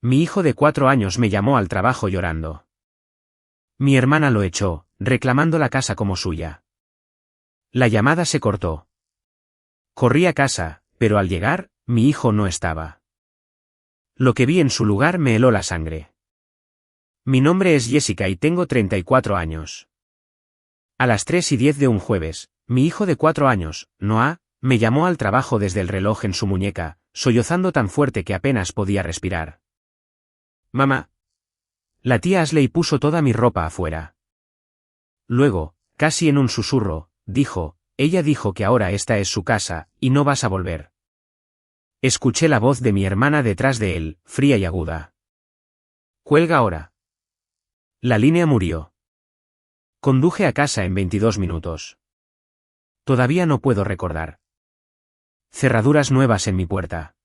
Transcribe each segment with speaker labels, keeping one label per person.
Speaker 1: Mi hijo de 4 años me llamó al trabajo llorando. Mi hermana lo echó, reclamando la casa como suya. La llamada se cortó. Corrí a casa, pero al llegar, mi hijo no estaba. Lo que vi en su lugar me heló la sangre. Mi nombre es Jessica y tengo 34 años. A las 3:10 de un jueves, mi hijo de 4 años, Noah, me llamó al trabajo desde el reloj en su muñeca, sollozando tan fuerte que apenas podía respirar. Mamá. La tía Ashley puso toda mi ropa afuera. Luego, casi en un susurro, ella dijo que ahora esta es su casa, y no vas a volver. Escuché la voz de mi hermana detrás de él, fría y aguda. Cuelga ahora. La línea murió. Conduje a casa en 22 minutos. Todavía no puedo recordar. Cerraduras nuevas en mi puerta.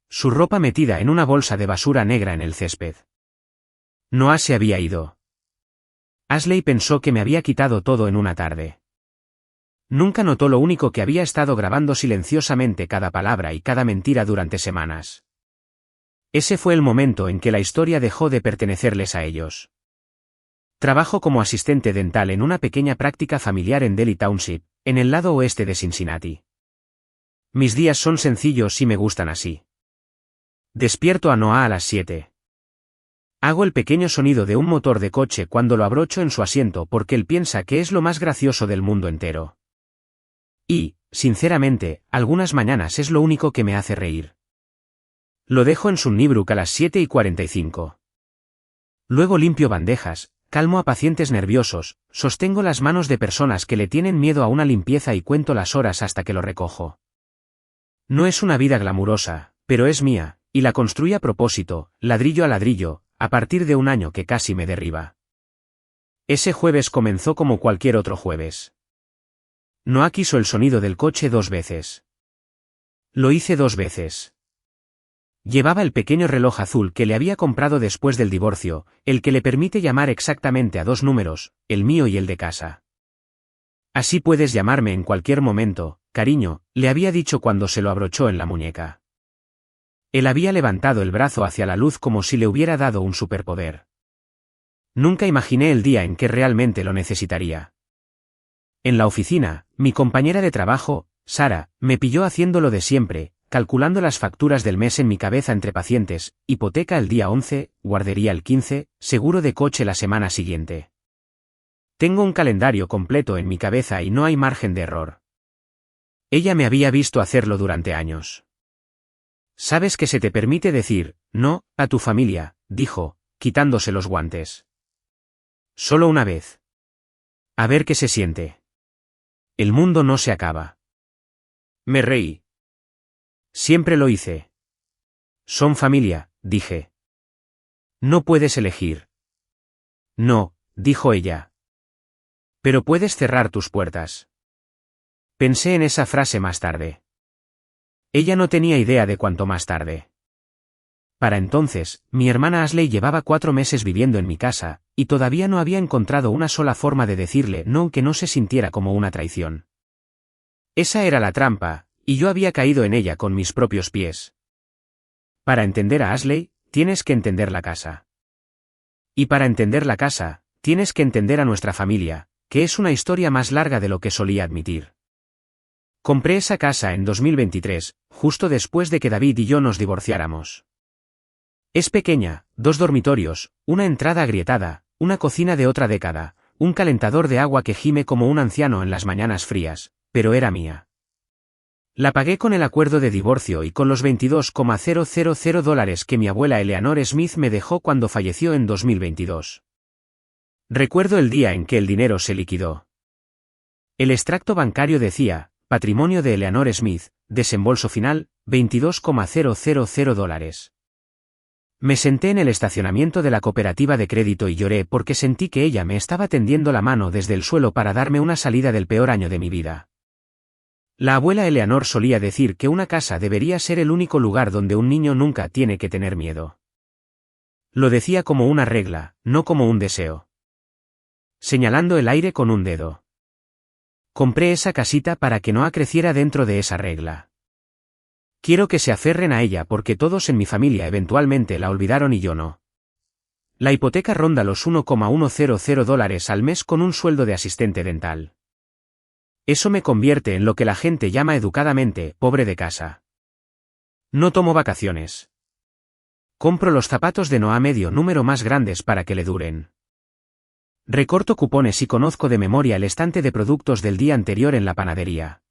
Speaker 1: Su ropa metida en una bolsa de basura negra en el césped. Noah se había ido. Ashley pensó que me había quitado todo en una tarde. Nunca notó lo único que había estado grabando silenciosamente cada palabra y cada mentira durante semanas. Ese fue el momento en que la historia dejó de pertenecerles a ellos. Trabajo como asistente dental en una pequeña práctica familiar en Delhi Township, en el lado oeste de Cincinnati. Mis días son sencillos y me gustan así. Despierto a Noah a las 7. Hago el pequeño sonido de un motor de coche cuando lo abrocho en su asiento porque él piensa que es lo más gracioso del mundo entero. Y, sinceramente, algunas mañanas es lo único que me hace reír. Lo dejo en Sunnybrook a las 7:45. Luego limpio bandejas, calmo a pacientes nerviosos, sostengo las manos de personas que le tienen miedo a una limpieza y cuento las horas hasta que lo recojo. No es una vida glamurosa, pero es mía, y la construí a propósito, ladrillo a ladrillo, a partir de un año que casi me derriba. Ese jueves comenzó como cualquier otro jueves. Noah quiso el sonido del coche 2 veces. Lo hice 2 veces. Llevaba el pequeño reloj azul que le había comprado después del divorcio, el que le permite llamar exactamente a 2 números, el mío y el de casa. Así puedes llamarme en cualquier momento, cariño, le había dicho cuando se lo abrochó en la muñeca. Él había levantado el brazo hacia la luz como si le hubiera dado un superpoder. Nunca imaginé el día en que realmente lo necesitaría. En la oficina, mi compañera de trabajo, Sara, me pilló haciendo lo de siempre, calculando las facturas del mes en mi cabeza entre pacientes, hipoteca el día 11, guardería el 15, seguro de coche la semana siguiente. Tengo un calendario completo en mi cabeza y no hay margen de error. Ella me había visto hacerlo durante años. ¿Sabes que se te permite decir no a tu familia?, dijo, quitándose los guantes. Solo una vez. A ver qué se siente. El mundo no se acaba. Me reí. Siempre lo hice. Son familia, dije. No puedes elegir. No, dijo ella. Pero puedes cerrar tus puertas. Pensé en esa frase más tarde. Ella no tenía idea de cuánto más tarde. Para entonces, mi hermana Ashley llevaba 4 meses viviendo en mi casa, y todavía no había encontrado una sola forma de decirle no aunque no se sintiera como una traición. Esa era la trampa, y yo había caído en ella con mis propios pies. Para entender a Ashley, tienes que entender la casa. Y para entender la casa, tienes que entender a nuestra familia, que es una historia más larga de lo que solía admitir. Compré esa casa en 2023, justo después de que David y yo nos divorciáramos. Es pequeña, 2 dormitorios, una entrada agrietada, una cocina de otra década, un calentador de agua que gime como un anciano en las mañanas frías, pero era mía. La pagué con el acuerdo de divorcio y con los $22,000 que mi abuela Eleanor Smith me dejó cuando falleció en 2022. Recuerdo el día en que el dinero se liquidó. El extracto bancario decía, patrimonio de Eleanor Smith, desembolso final, $22,000. Me senté en el estacionamiento de la cooperativa de crédito y lloré porque sentí que ella me estaba tendiendo la mano desde el suelo para darme una salida del peor año de mi vida. La abuela Eleanor solía decir que una casa debería ser el único lugar donde un niño nunca tiene que tener miedo. Lo decía como una regla, no como un deseo. Señalando el aire con un dedo. Compré esa casita para que Noah creciera dentro de esa regla. Quiero que se aferren a ella porque todos en mi familia eventualmente la olvidaron y yo no. La hipoteca ronda los $1,100 al mes con un sueldo de asistente dental. Eso me convierte en lo que la gente llama educadamente, pobre de casa. No tomo vacaciones. Compro los zapatos de Noah medio número más grandes para que le duren. Recorto cupones y conozco de memoria el estante de productos del día anterior en la panadería.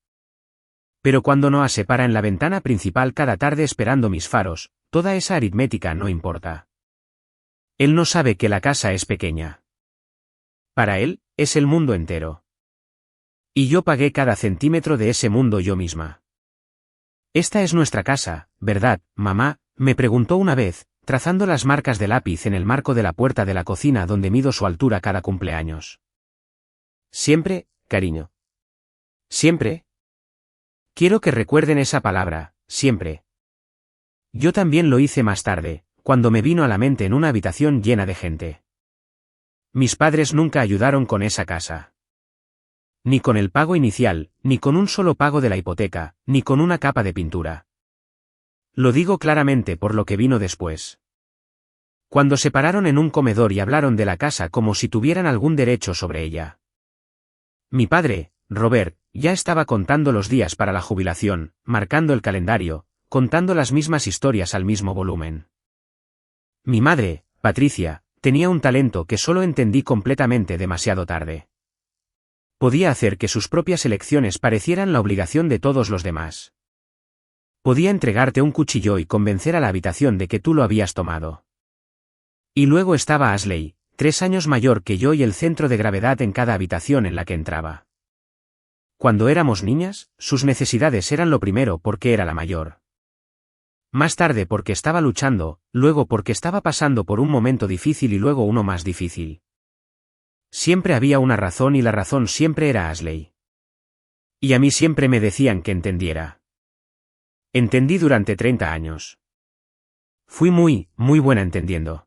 Speaker 1: Pero cuando Noah se para en la ventana principal cada tarde esperando mis faros, toda esa aritmética no importa. Él no sabe que la casa es pequeña. Para él, es el mundo entero. Y yo pagué cada centímetro de ese mundo yo misma. Esta es nuestra casa, ¿verdad, mamá?, me preguntó una vez, trazando las marcas de lápiz en el marco de la puerta de la cocina donde mido su altura cada cumpleaños. Siempre, cariño. Siempre. Quiero que recuerden esa palabra, siempre. Yo también lo hice más tarde, cuando me vino a la mente en una habitación llena de gente. Mis padres nunca ayudaron con esa casa. Ni con el pago inicial, ni con un solo pago de la hipoteca, ni con una capa de pintura. Lo digo claramente por lo que vino después. Cuando se pararon en un comedor y hablaron de la casa como si tuvieran algún derecho sobre ella. Mi padre, Robert, ya estaba contando los días para la jubilación, marcando el calendario, contando las mismas historias al mismo volumen. Mi madre, Patricia, tenía un talento que solo entendí completamente demasiado tarde. Podía hacer que sus propias elecciones parecieran la obligación de todos los demás. Podía entregarte un cuchillo y convencer a la habitación de que tú lo habías tomado. Y luego estaba Ashley, 3 años mayor que yo y el centro de gravedad en cada habitación en la que entraba. Cuando éramos niñas, sus necesidades eran lo primero porque era la mayor. Más tarde porque estaba luchando, luego porque estaba pasando por un momento difícil y luego uno más difícil. Siempre había una razón y la razón siempre era Ashley. Y a mí siempre me decían que entendiera. Entendí durante 30 años. Fui muy buena entendiendo.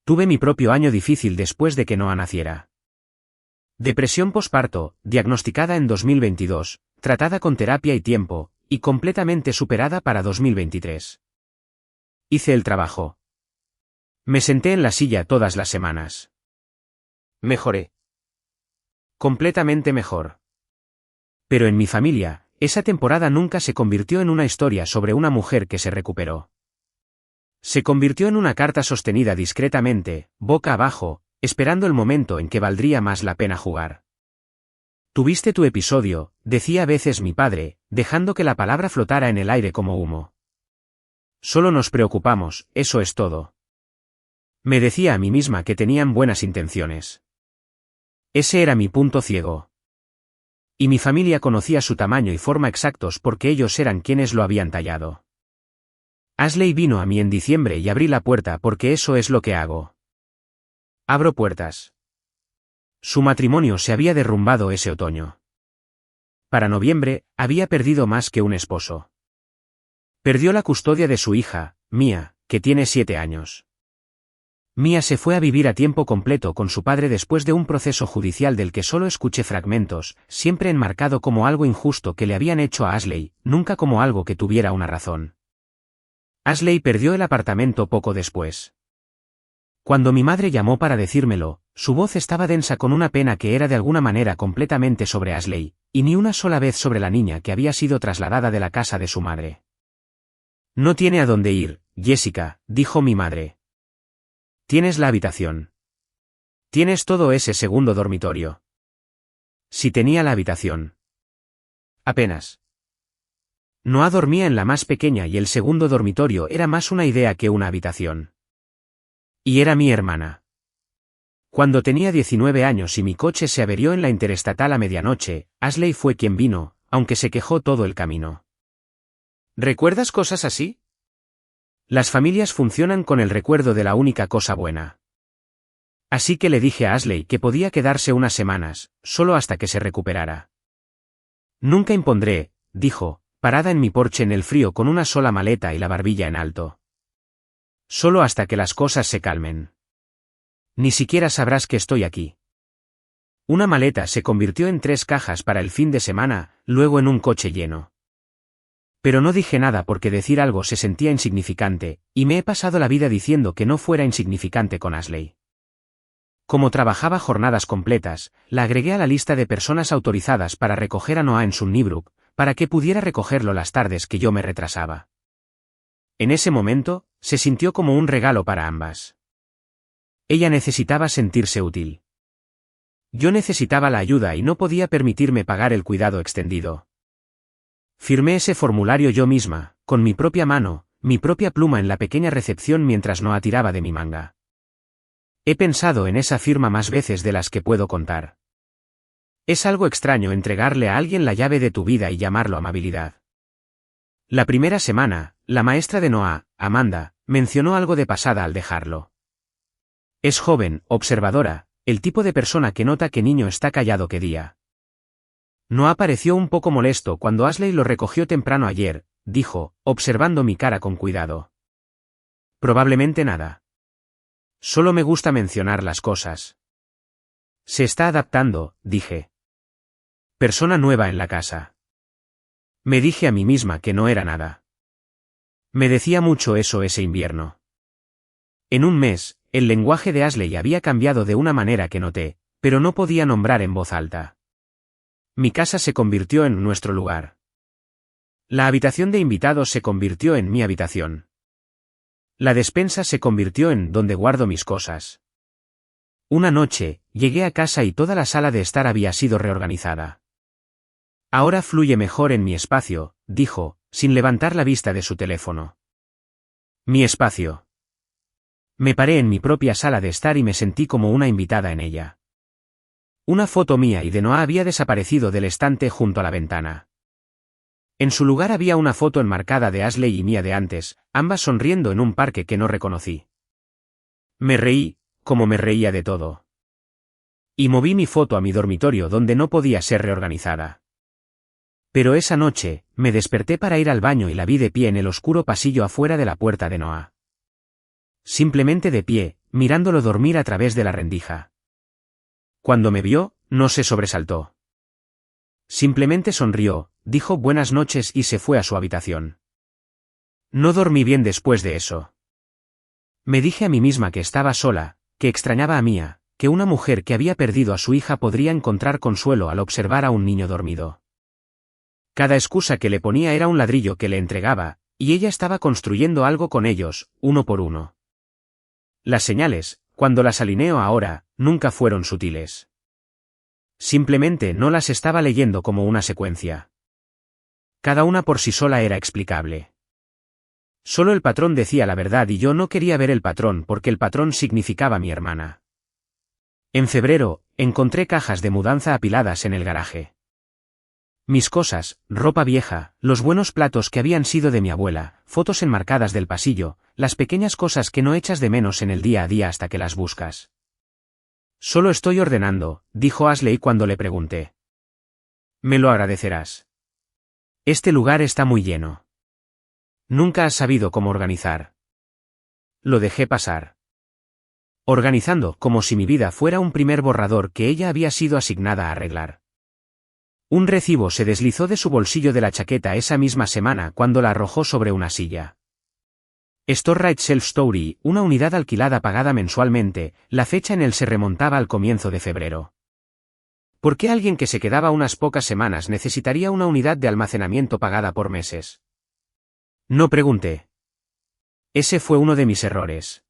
Speaker 1: Tuve mi propio año difícil después de que Noah naciera. Depresión posparto, diagnosticada en 2022, tratada con terapia y tiempo, y completamente superada para 2023. Hice el trabajo. Me senté en la silla todas las semanas. Mejoré. Completamente mejor. Pero en mi familia, esa temporada nunca se convirtió en una historia sobre una mujer que se recuperó. Se convirtió en una carta sostenida discretamente, boca abajo, esperando el momento en que valdría más la pena jugar. Tuviste tu episodio, decía a veces mi padre, dejando que la palabra flotara en el aire como humo. Solo nos preocupamos, eso es todo. Me decía a mí misma que tenían buenas intenciones. Ese era mi punto ciego. Y mi familia conocía su tamaño y forma exactos porque ellos eran quienes lo habían tallado. Ashley vino a mí en diciembre y abrí la puerta porque eso es lo que hago. Abro puertas. Su matrimonio se había derrumbado ese otoño. Para noviembre, había perdido más que un esposo. Perdió la custodia de su hija, Mia, que tiene 7 años. Mia se fue a vivir a tiempo completo con su padre después de un proceso judicial del que solo escuché fragmentos, siempre enmarcado como algo injusto que le habían hecho a Ashley, nunca como algo que tuviera una razón. Ashley perdió el apartamento poco después. Cuando mi madre llamó para decírmelo, su voz estaba densa con una pena que era de alguna manera completamente sobre Ashley, y ni una sola vez sobre la niña que había sido trasladada de la casa de su madre. No tiene a dónde ir, Jessica, dijo mi madre. Tienes la habitación. Tienes todo ese segundo dormitorio. Si tenía la habitación. Apenas. Noah dormía en la más pequeña y el segundo dormitorio era más una idea que una habitación. Y era mi hermana. Cuando tenía 19 años y mi coche se averió en la interestatal a medianoche, Ashley fue quien vino, aunque se quejó todo el camino. ¿Recuerdas cosas así? Las familias funcionan con el recuerdo de la única cosa buena. Así que le dije a Ashley que podía quedarse unas semanas, solo hasta que se recuperara. Nunca impondré, dijo, parada en mi porche en el frío con una sola maleta y la barbilla en alto. Solo hasta que las cosas se calmen. Ni siquiera sabrás que estoy aquí. Una maleta se convirtió en 3 cajas para el fin de semana, luego en un coche lleno. Pero no dije nada porque decir algo se sentía insignificante, y me he pasado la vida diciendo que no fuera insignificante con Ashley. Como trabajaba jornadas completas, la agregué a la lista de personas autorizadas para recoger a Noah en Sunnybrook, para que pudiera recogerlo las tardes que yo me retrasaba. En ese momento, se sintió como un regalo para ambas. Ella necesitaba sentirse útil. Yo necesitaba la ayuda y no podía permitirme pagar el cuidado extendido. Firmé ese formulario yo misma, con mi propia mano, mi propia pluma en la pequeña recepción mientras Noah tiraba de mi manga. He pensado en esa firma más veces de las que puedo contar. Es algo extraño entregarle a alguien la llave de tu vida y llamarlo amabilidad. La primera semana, la maestra de Noah, Amanda, mencionó algo de pasada al dejarlo. Es joven, observadora, el tipo de persona que nota que niño está callado que día. Noah pareció un poco molesto cuando Ashley lo recogió temprano ayer, dijo, observando mi cara con cuidado. Probablemente nada. Solo me gusta mencionar las cosas. Se está adaptando, dije. Persona nueva en la casa. Me dije a mí misma que no era nada. Me decía mucho eso ese invierno. En un mes, el lenguaje de Ashley había cambiado de una manera que noté, pero no podía nombrar en voz alta. Mi casa se convirtió en nuestro lugar. La habitación de invitados se convirtió en mi habitación. La despensa se convirtió en donde guardo mis cosas. Una noche, llegué a casa y toda la sala de estar había sido reorganizada. Ahora fluye mejor en mi espacio, dijo, sin levantar la vista de su teléfono. Mi espacio. Me paré en mi propia sala de estar y me sentí como una invitada en ella. Una foto mía y de Noah había desaparecido del estante junto a la ventana. En su lugar había una foto enmarcada de Ashley y mía de antes, ambas sonriendo en un parque que no reconocí. Me reí, como me reía de todo. Y moví mi foto a mi dormitorio donde no podía ser reorganizada. Pero esa noche, me desperté para ir al baño y la vi de pie en el oscuro pasillo afuera de la puerta de Noah. Simplemente de pie, mirándolo dormir a través de la rendija. Cuando me vio, no se sobresaltó. Simplemente sonrió, dijo buenas noches y se fue a su habitación. No dormí bien después de eso. Me dije a mí misma que estaba sola, que extrañaba a Mía, que una mujer que había perdido a su hija podría encontrar consuelo al observar a un niño dormido. Cada excusa que le ponía era un ladrillo que le entregaba, y ella estaba construyendo algo con ellos, uno por uno. Las señales, cuando las alineo ahora, nunca fueron sutiles. Simplemente no las estaba leyendo como una secuencia. Cada una por sí sola era explicable. Solo el patrón decía la verdad y yo no quería ver el patrón porque el patrón significaba mi hermana. En febrero, encontré cajas de mudanza apiladas en el garaje. Mis cosas, ropa vieja, los buenos platos que habían sido de mi abuela, fotos enmarcadas del pasillo, las pequeñas cosas que no echas de menos en el día a día hasta que las buscas. Solo estoy ordenando, dijo Ashley cuando le pregunté. Me lo agradecerás. Este lugar está muy lleno. Nunca has sabido cómo organizar. Lo dejé pasar. Organizando como si mi vida fuera un primer borrador que ella había sido asignada a arreglar. Un recibo se deslizó de su bolsillo de la chaqueta esa misma semana cuando la arrojó sobre una silla. Storage Self Story, una unidad alquilada pagada mensualmente, la fecha en él se remontaba al comienzo de febrero. ¿Por qué alguien que se quedaba unas pocas semanas necesitaría una unidad de almacenamiento pagada por meses? No pregunté. Ese fue uno de mis errores.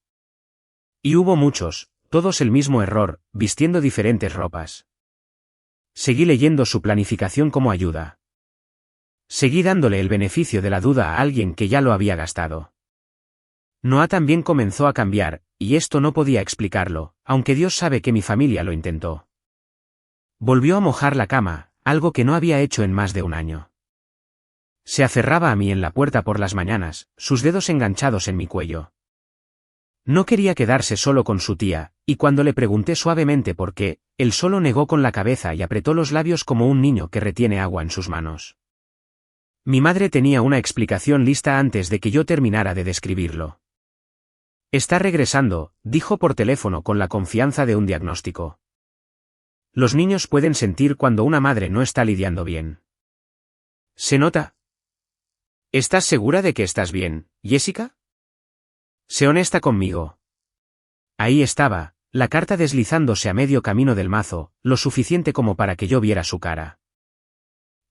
Speaker 1: Y hubo muchos, todos el mismo error, vistiendo diferentes ropas. Seguí leyendo su planificación como ayuda. Seguí dándole el beneficio de la duda a alguien que ya lo había gastado. Noah también comenzó a cambiar, y esto no podía explicarlo, aunque Dios sabe que mi familia lo intentó. Volvió a mojar la cama, algo que no había hecho en más de un año. Se aferraba a mí en la puerta por las mañanas, sus dedos enganchados en mi cuello. No quería quedarse solo con su tía, y cuando le pregunté suavemente por qué, él solo negó con la cabeza y apretó los labios como un niño que retiene agua en sus manos. Mi madre tenía una explicación lista antes de que yo terminara de describirlo. Está regresando, dijo por teléfono con la confianza de un diagnóstico. Los niños pueden sentir cuando una madre no está lidiando bien. ¿Se nota? ¿Estás segura de que estás bien, Jessica? Sé honesta conmigo. Ahí estaba, la carta deslizándose a medio camino del mazo, lo suficiente como para que yo viera su cara.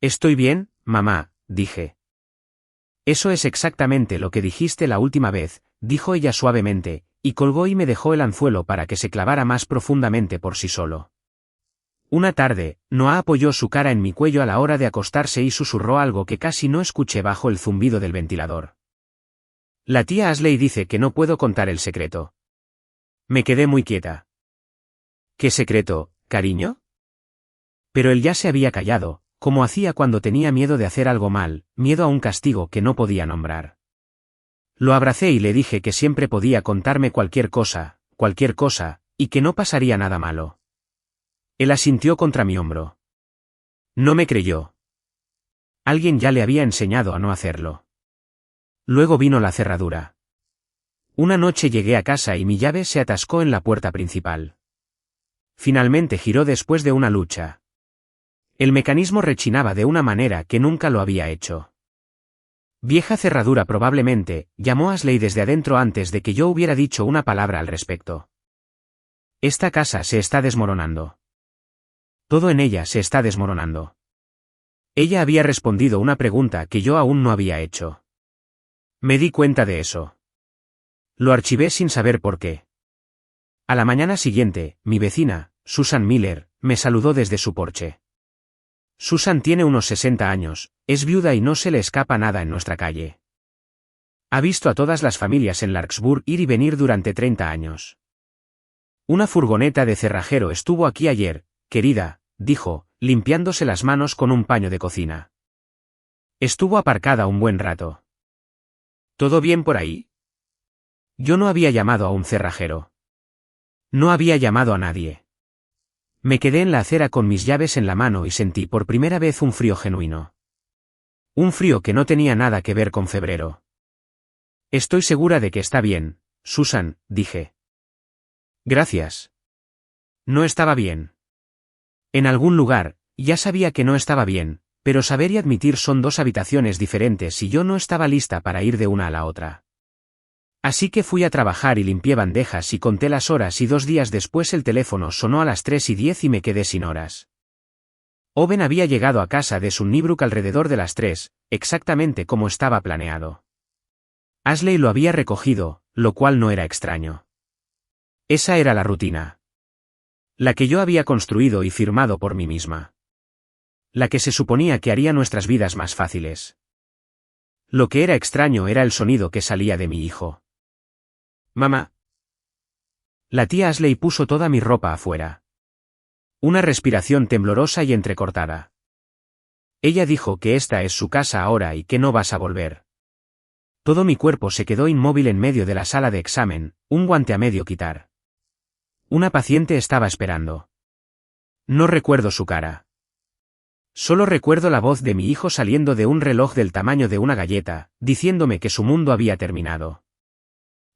Speaker 1: Estoy bien, mamá, dije. Eso es exactamente lo que dijiste la última vez, dijo ella suavemente, y colgó y me dejó el anzuelo para que se clavara más profundamente por sí solo. Una tarde, Noah apoyó su cara en mi cuello a la hora de acostarse y susurró algo que casi no escuché bajo el zumbido del ventilador. La tía Ashley dice que no puedo contar el secreto. Me quedé muy quieta. ¿Qué secreto, cariño? Pero él ya se había callado, como hacía cuando tenía miedo de hacer algo mal, miedo a un castigo que no podía nombrar. Lo abracé y le dije que siempre podía contarme cualquier cosa, y que no pasaría nada malo. Él asintió contra mi hombro. No me creyó. Alguien ya le había enseñado a no hacerlo. Luego vino la cerradura. Una noche llegué a casa y mi llave se atascó en la puerta principal. Finalmente giró después de una lucha. El mecanismo rechinaba de una manera que nunca lo había hecho. Vieja cerradura probablemente, llamó Ashley desde adentro antes de que yo hubiera dicho una palabra al respecto. Esta casa se está desmoronando. Todo en ella se está desmoronando. Ella había respondido una pregunta que yo aún no había hecho. Me di cuenta de eso. Lo archivé sin saber por qué. A la mañana siguiente, mi vecina, Susan Miller, me saludó desde su porche. Susan tiene unos 60 años, es viuda y no se le escapa nada en nuestra calle. Ha visto a todas las familias en Larkspur ir y venir durante 30 años. Una furgoneta de cerrajero estuvo aquí ayer, querida, dijo, limpiándose las manos con un paño de cocina. Estuvo aparcada un buen rato. ¿Todo bien por ahí? Yo no había llamado a un cerrajero. No había llamado a nadie. Me quedé en la acera con mis llaves en la mano y sentí por primera vez un frío genuino. Un frío que no tenía nada que ver con febrero. Estoy segura de que está bien, Susan, dije. Gracias. No estaba bien. En algún lugar, ya sabía que no estaba bien, pero saber y admitir son dos habitaciones diferentes y yo no estaba lista para ir de una a la otra. Así que fui a trabajar y limpié bandejas y conté las horas y 2 días después el teléfono sonó a las 3:10 y me quedé sin horas. Owen había llegado a casa de Sunnybrook alrededor de las 3, exactamente como estaba planeado. Ashley lo había recogido, lo cual no era extraño. Esa era la rutina. La que yo había construido y firmado por mí misma. La que se suponía que haría nuestras vidas más fáciles. Lo que era extraño era el sonido que salía de mi hijo. Mamá. La tía Ashley puso toda mi ropa afuera. Una respiración temblorosa y entrecortada. Ella dijo que esta es su casa ahora y que no vas a volver. Todo mi cuerpo se quedó inmóvil en medio de la sala de examen, un guante a medio quitar. Una paciente estaba esperando. No recuerdo su cara. Solo recuerdo la voz de mi hijo saliendo de un reloj del tamaño de una galleta, diciéndome que su mundo había terminado.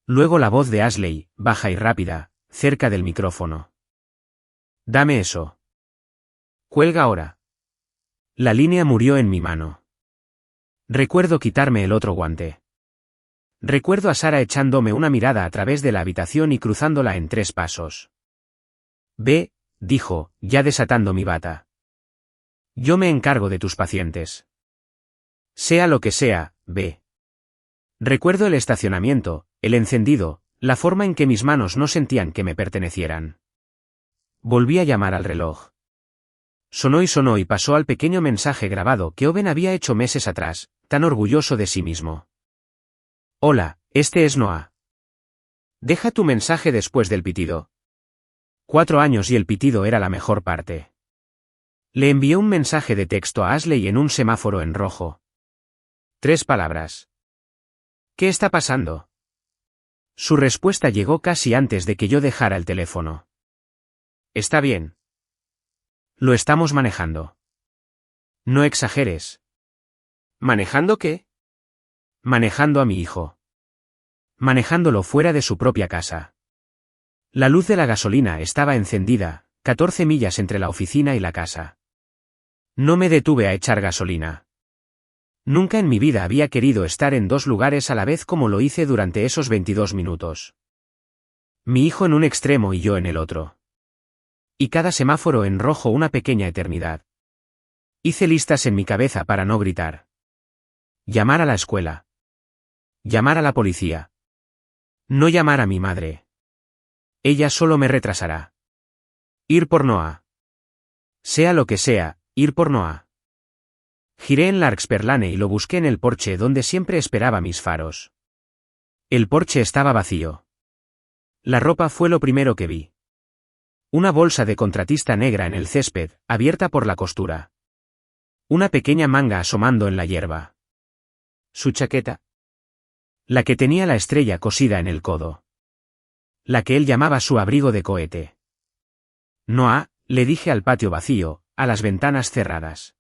Speaker 1: Luego la voz de Ashley, baja y rápida, cerca del micrófono. Dame eso. Cuelga ahora. La línea murió en mi mano. Recuerdo quitarme el otro guante. Recuerdo a Sara echándome una mirada a través de la habitación y cruzándola en 3 pasos. Ve, dijo, ya desatando mi bata. Yo me encargo de tus pacientes. Sea lo que sea, ve. Recuerdo el estacionamiento, el encendido, la forma en que mis manos no sentían que me pertenecieran. Volví a llamar al reloj. Sonó y pasó al pequeño mensaje grabado que Owen había hecho meses atrás, tan orgulloso de sí mismo. Hola, este es Noah. Deja tu mensaje después del pitido. 4 años y el pitido era la mejor parte. Le envié un mensaje de texto a Ashley en un semáforo en rojo. 3 palabras. ¿Qué está pasando? Su respuesta llegó casi antes de que yo dejara el teléfono. Está bien. Lo estamos manejando. No exageres. ¿Manejando qué? Manejando a mi hijo. Manejándolo fuera de su propia casa. La luz de la gasolina estaba encendida, 14 millas entre la oficina y la casa. No me detuve a echar gasolina. Nunca en mi vida había querido estar en dos lugares a la vez como lo hice durante esos 22 minutos. Mi hijo en un extremo y yo en el otro. Y cada semáforo en rojo una pequeña eternidad. Hice listas en mi cabeza para no gritar. Llamar a la escuela. Llamar a la policía. No llamar a mi madre. Ella solo me retrasará. Ir por Noah. Sea lo que sea, ir por Noah. Giré en Larkspur Lane y lo busqué en el porche donde siempre esperaba mis faros. El porche estaba vacío. La ropa fue lo primero que vi. Una bolsa de contratista negra en el césped, abierta por la costura. Una pequeña manga asomando en la hierba. Su chaqueta. La que tenía la estrella cosida en el codo. La que él llamaba su abrigo de cohete. Noah, le dije al patio vacío, a las ventanas cerradas.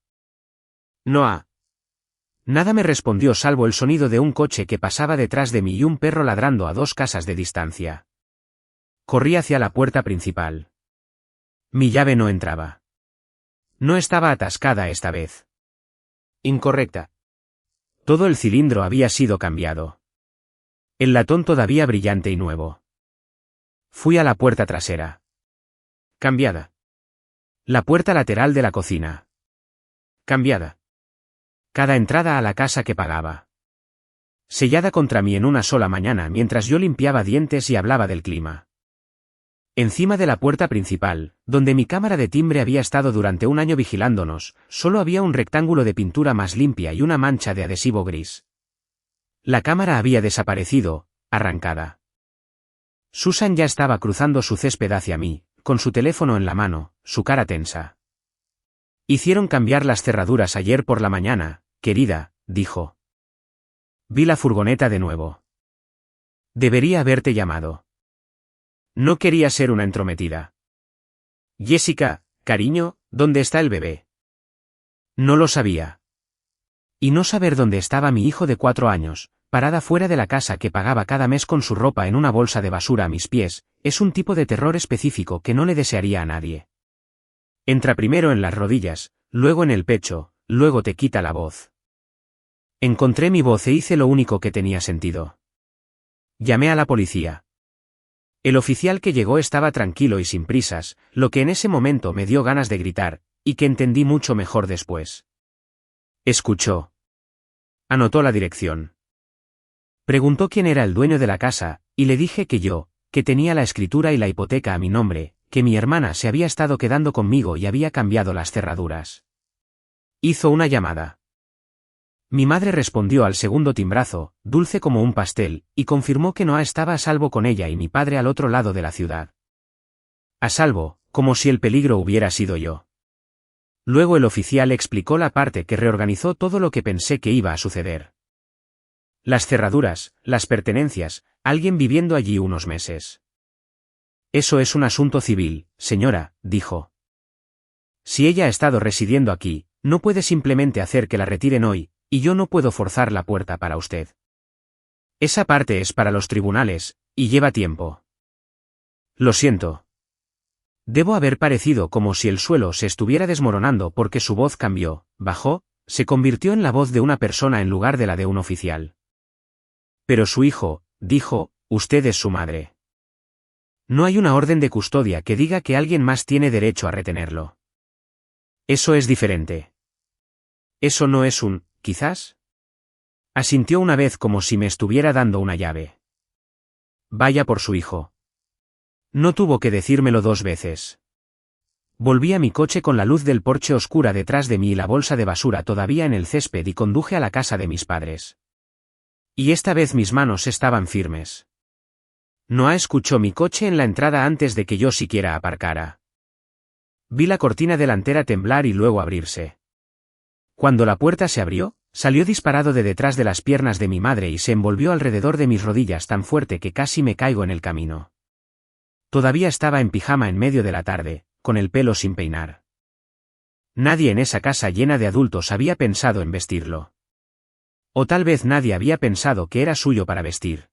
Speaker 1: Noah. Nada me respondió salvo el sonido de un coche que pasaba detrás de mí y un perro ladrando a 2 casas de distancia. Corrí hacia la puerta principal. Mi llave no entraba. No estaba atascada esta vez. Incorrecta. Todo el cilindro había sido cambiado. El latón todavía brillante y nuevo. Fui a la puerta trasera. Cambiada. La puerta lateral de la cocina. Cambiada. Cada entrada a la casa que pagaba. Sellada contra mí en una sola mañana mientras yo limpiaba dientes y hablaba del clima. Encima de la puerta principal, donde mi cámara de timbre había estado durante un año vigilándonos, solo había un rectángulo de pintura más limpia y una mancha de adhesivo gris. La cámara había desaparecido, arrancada. Susan ya estaba cruzando su césped hacia mí, con su teléfono en la mano, su cara tensa. Hicieron cambiar las cerraduras ayer por la mañana, querida, dijo. Vi la furgoneta de nuevo. Debería haberte llamado. No quería ser una entrometida. Jessica, cariño, ¿dónde está el bebé? No lo sabía. Y no saber dónde estaba mi hijo de 4 años, parada fuera de la casa que pagaba cada mes con su ropa en una bolsa de basura a mis pies, es un tipo de terror específico que no le desearía a nadie. Entra primero en las rodillas, luego en el pecho, luego te quita la voz. Encontré mi voz e hice lo único que tenía sentido. Llamé a la policía. El oficial que llegó estaba tranquilo y sin prisas, lo que en ese momento me dio ganas de gritar, y que entendí mucho mejor después. Escuchó. Anotó la dirección. Preguntó quién era el dueño de la casa, y le dije que yo, que tenía la escritura y la hipoteca a mi nombre, que mi hermana se había estado quedando conmigo y había cambiado las cerraduras. Hizo una llamada. Mi madre respondió al segundo timbrazo, dulce como un pastel, y confirmó que Noah estaba a salvo con ella y mi padre al otro lado de la ciudad. A salvo, como si el peligro hubiera sido yo. Luego el oficial explicó la parte que reorganizó todo lo que pensé que iba a suceder. Las cerraduras, las pertenencias, alguien viviendo allí unos meses. Eso es un asunto civil, señora, dijo. Si ella ha estado residiendo aquí, no puede simplemente hacer que la retiren hoy, y yo no puedo forzar la puerta para usted. Esa parte es para los tribunales, y lleva tiempo. Lo siento. Debo haber parecido como si el suelo se estuviera desmoronando porque su voz cambió, bajó, se convirtió en la voz de una persona en lugar de la de un oficial. Pero su hijo, dijo, usted es su madre. No hay una orden de custodia que diga que alguien más tiene derecho a retenerlo. Eso es diferente. Eso no es un, quizás. Asintió una vez como si me estuviera dando una llave. Vaya por su hijo. No tuvo que decírmelo 2 veces. Volví a mi coche con la luz del porche oscura detrás de mí y la bolsa de basura todavía en el césped y conduje a la casa de mis padres. Y esta vez mis manos estaban firmes. Noah escuchó mi coche en la entrada antes de que yo siquiera aparcara. Vi la cortina delantera temblar y luego abrirse. Cuando la puerta se abrió, salió disparado de detrás de las piernas de mi madre y se envolvió alrededor de mis rodillas tan fuerte que casi me caigo en el camino. Todavía estaba en pijama en medio de la tarde, con el pelo sin peinar. Nadie en esa casa llena de adultos había pensado en vestirlo. O tal vez nadie había pensado que era suyo para vestir.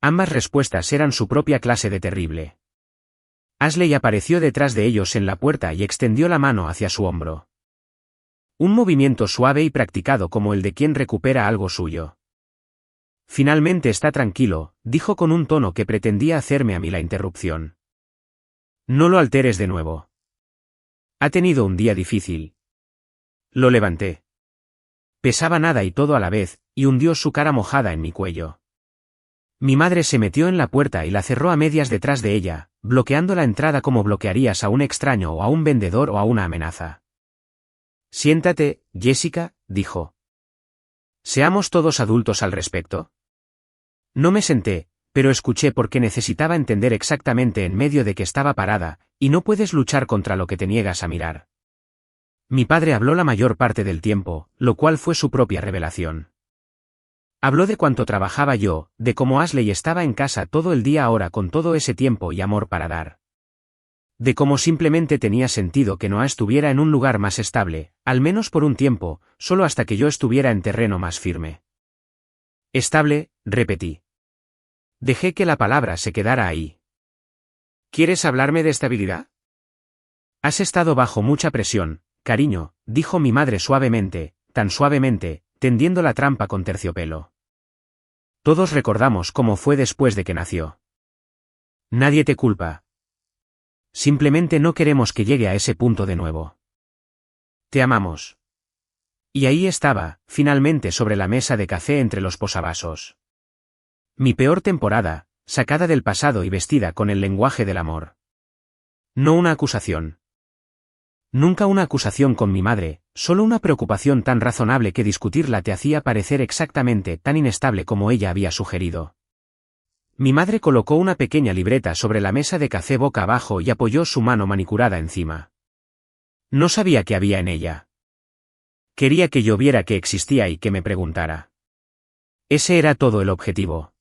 Speaker 1: Ambas respuestas eran su propia clase de terrible. Ashley apareció detrás de ellos en la puerta y extendió la mano hacia su hombro. Un movimiento suave y practicado como el de quien recupera algo suyo. Finalmente está tranquilo, dijo con un tono que pretendía hacerme a mí la interrupción. No lo alteres de nuevo. Ha tenido un día difícil. Lo levanté. Pesaba nada y todo a la vez, y hundió su cara mojada en mi cuello. Mi madre se metió en la puerta y la cerró a medias detrás de ella, bloqueando la entrada como bloquearías a un extraño o a un vendedor o a una amenaza. Siéntate, Jessica, dijo. Seamos todos adultos al respecto. No me senté, pero escuché porque necesitaba entender exactamente en medio de que estaba parada, y no puedes luchar contra lo que te niegas a mirar. Mi padre habló la mayor parte del tiempo, lo cual fue su propia revelación. Habló de cuánto trabajaba yo, de cómo Ashley estaba en casa todo el día ahora con todo ese tiempo y amor para dar. De cómo simplemente tenía sentido que Noah estuviera en un lugar más estable, al menos por un tiempo, solo hasta que yo estuviera en terreno más firme. Estable, repetí. Dejé que la palabra se quedara ahí. ¿Quieres hablarme de estabilidad? Has estado bajo mucha presión, cariño, dijo mi madre suavemente, tan suavemente, tendiendo la trampa con terciopelo. Todos recordamos cómo fue después de que nació. Nadie te culpa. Simplemente no queremos que llegue a ese punto de nuevo. Te amamos. Y ahí estaba, finalmente sobre la mesa de café entre los posavasos. Mi peor temporada, sacada del pasado y vestida con el lenguaje del amor. No una acusación. Nunca una acusación con mi madre, solo una preocupación tan razonable que discutirla te hacía parecer exactamente tan inestable como ella había sugerido. Mi madre colocó una pequeña libreta sobre la mesa de café boca abajo y apoyó su mano manicurada encima. No sabía qué había en ella. Quería que yo viera que existía y que me preguntara. Ese era todo el objetivo.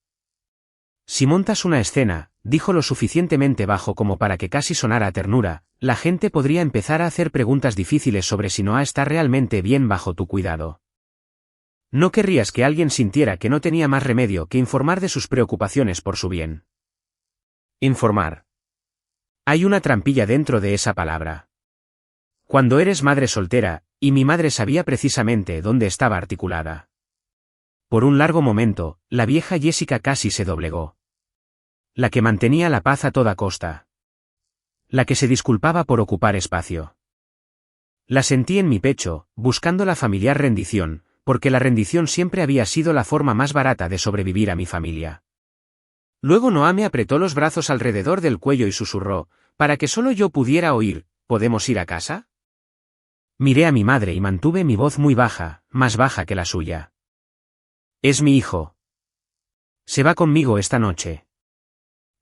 Speaker 1: Si montas una escena, dijo lo suficientemente bajo como para que casi sonara a ternura, la gente podría empezar a hacer preguntas difíciles sobre si Noah está realmente bien bajo tu cuidado. No querrías que alguien sintiera que no tenía más remedio que informar de sus preocupaciones por su bien. Informar. Hay una trampilla dentro de esa palabra. Cuando eres madre soltera, y mi madre sabía precisamente dónde estaba articulada. Por un largo momento, la vieja Jessica casi se doblegó. La que mantenía la paz a toda costa. La que se disculpaba por ocupar espacio. La sentí en mi pecho, buscando la familiar rendición, porque la rendición siempre había sido la forma más barata de sobrevivir a mi familia. Luego Noah me apretó los brazos alrededor del cuello y susurró, para que solo yo pudiera oír, ¿podemos ir a casa? Miré a mi madre y mantuve mi voz muy baja, más baja que la suya. Es mi hijo. Se va conmigo esta noche.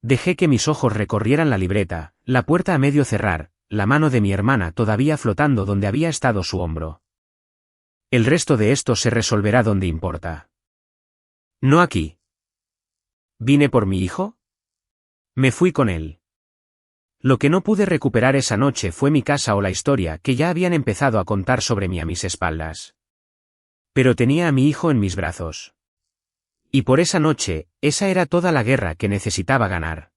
Speaker 1: Dejé que mis ojos recorrieran la libreta, la puerta a medio cerrar, la mano de mi hermana todavía flotando donde había estado su hombro. El resto de esto se resolverá donde importa. No aquí. ¿Vine por mi hijo? Me fui con él. Lo que no pude recuperar esa noche fue mi casa o la historia que ya habían empezado a contar sobre mí a mis espaldas. Pero tenía a mi hijo en mis brazos. Y por esa noche, esa era toda la guerra que necesitaba ganar.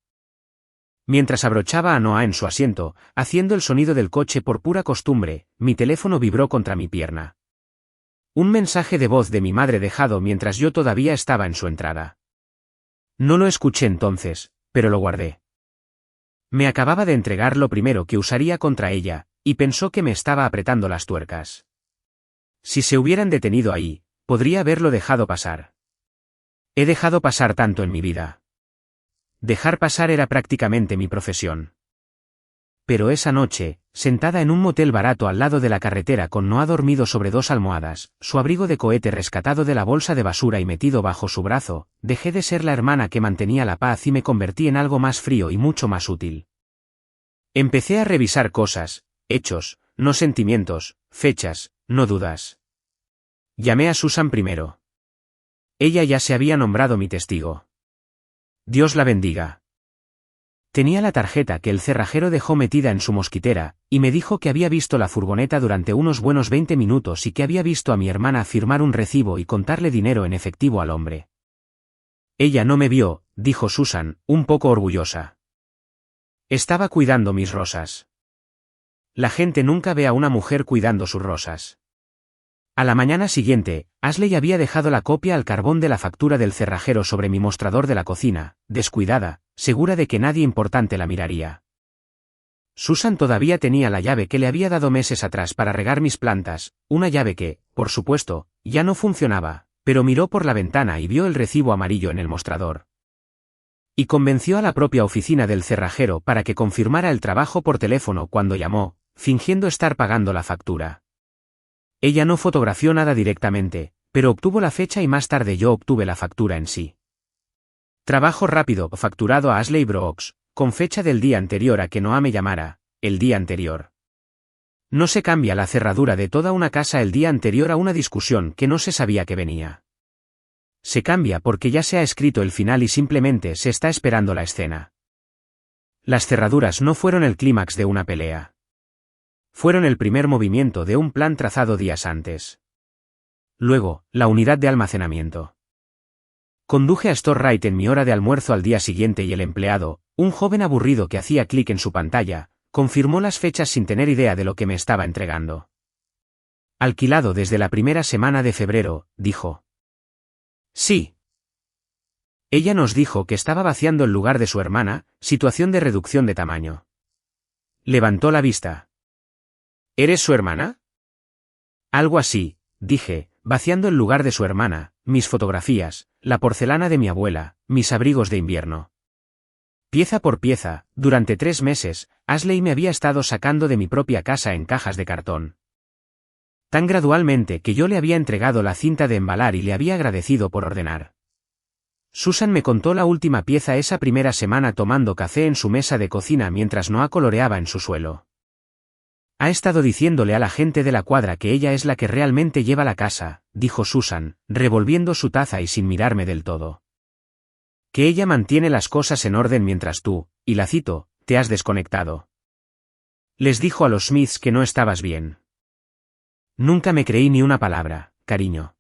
Speaker 1: Mientras abrochaba a Noah en su asiento, haciendo el sonido del coche por pura costumbre, mi teléfono vibró contra mi pierna. Un mensaje de voz de mi madre dejado mientras yo todavía estaba en su entrada. No lo escuché entonces, pero lo guardé. Me acababa de entregar lo primero que usaría contra ella, y pensó que me estaba apretando las tuercas. Si se hubieran detenido ahí, podría haberlo dejado pasar. He dejado pasar tanto en mi vida. Dejar pasar era prácticamente mi profesión. Pero esa noche, sentada en un motel barato al lado de la carretera con Noah dormido sobre 2 almohadas, su abrigo de cohete rescatado de la bolsa de basura y metido bajo su brazo, dejé de ser la hermana que mantenía la paz y me convertí en algo más frío y mucho más útil. Empecé a revisar cosas, hechos, no sentimientos, fechas, no dudas. Llamé a Susan primero. Ella ya se había nombrado mi testigo. Dios la bendiga. Tenía la tarjeta que el cerrajero dejó metida en su mosquitera, y me dijo que había visto la furgoneta durante unos buenos 20 minutos y que había visto a mi hermana firmar un recibo y contarle dinero en efectivo al hombre. Ella no me vio, dijo Susan, un poco orgullosa. Estaba cuidando mis rosas. La gente nunca ve a una mujer cuidando sus rosas. A la mañana siguiente, Ashley había dejado la copia al carbón de la factura del cerrajero sobre mi mostrador de la cocina, descuidada, segura de que nadie importante la miraría. Susan todavía tenía la llave que le había dado meses atrás para regar mis plantas, una llave que, por supuesto, ya no funcionaba, pero miró por la ventana y vio el recibo amarillo en el mostrador. Y convenció a la propia oficina del cerrajero para que confirmara el trabajo por teléfono cuando llamó, fingiendo estar pagando la factura. Ella no fotografió nada directamente, pero obtuvo la fecha y más tarde yo obtuve la factura en sí. Trabajo rápido, facturado a Ashley Brooks, con fecha del día anterior a que Noah me llamara, el día anterior. No se cambia la cerradura de toda una casa el día anterior a una discusión que no se sabía que venía. Se cambia porque ya se ha escrito el final y simplemente se está esperando la escena. Las cerraduras no fueron el clímax de una pelea. Fueron el primer movimiento de un plan trazado días antes. Luego, la unidad de almacenamiento. Conduje a Storewright en mi hora de almuerzo al día siguiente y el empleado, un joven aburrido que hacía clic en su pantalla, confirmó las fechas sin tener idea de lo que me estaba entregando. Alquilado desde la primera semana de febrero, dijo. Sí. Ella nos dijo que estaba vaciando el lugar de su hermana, situación de reducción de tamaño. Levantó la vista. ¿Eres su hermana? Algo así, dije, vaciando el lugar de su hermana, mis fotografías, la porcelana de mi abuela, mis abrigos de invierno. Pieza por pieza, durante 3 meses, Ashley me había estado sacando de mi propia casa en cajas de cartón. Tan gradualmente que yo le había entregado la cinta de embalar y le había agradecido por ordenar. Susan me contó la última pieza esa primera semana tomando café en su mesa de cocina mientras Noah coloreaba en su suelo. Ha estado diciéndole a la gente de la cuadra que ella es la que realmente lleva la casa, dijo Susan, revolviendo su taza y sin mirarme del todo. Que ella mantiene las cosas en orden mientras tú, y la cito, te has desconectado. Les dijo a los Smiths que no estabas bien. Nunca me creí ni una palabra, cariño.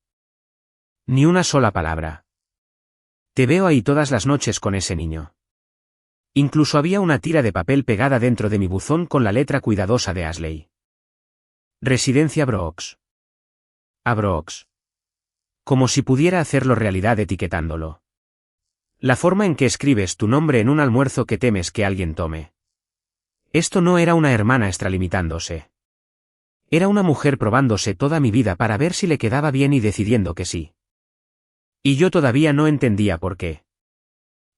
Speaker 1: Ni una sola palabra. Te veo ahí todas las noches con ese niño. Incluso había una tira de papel pegada dentro de mi buzón con la letra cuidadosa de Ashley. Residencia Brooks. A Brooks. Como si pudiera hacerlo realidad etiquetándolo. La forma en que escribes tu nombre en un almuerzo que temes que alguien tome. Esto no era una hermana extralimitándose. Era una mujer probándose toda mi vida para ver si le quedaba bien y decidiendo que sí. Y yo todavía no entendía por qué.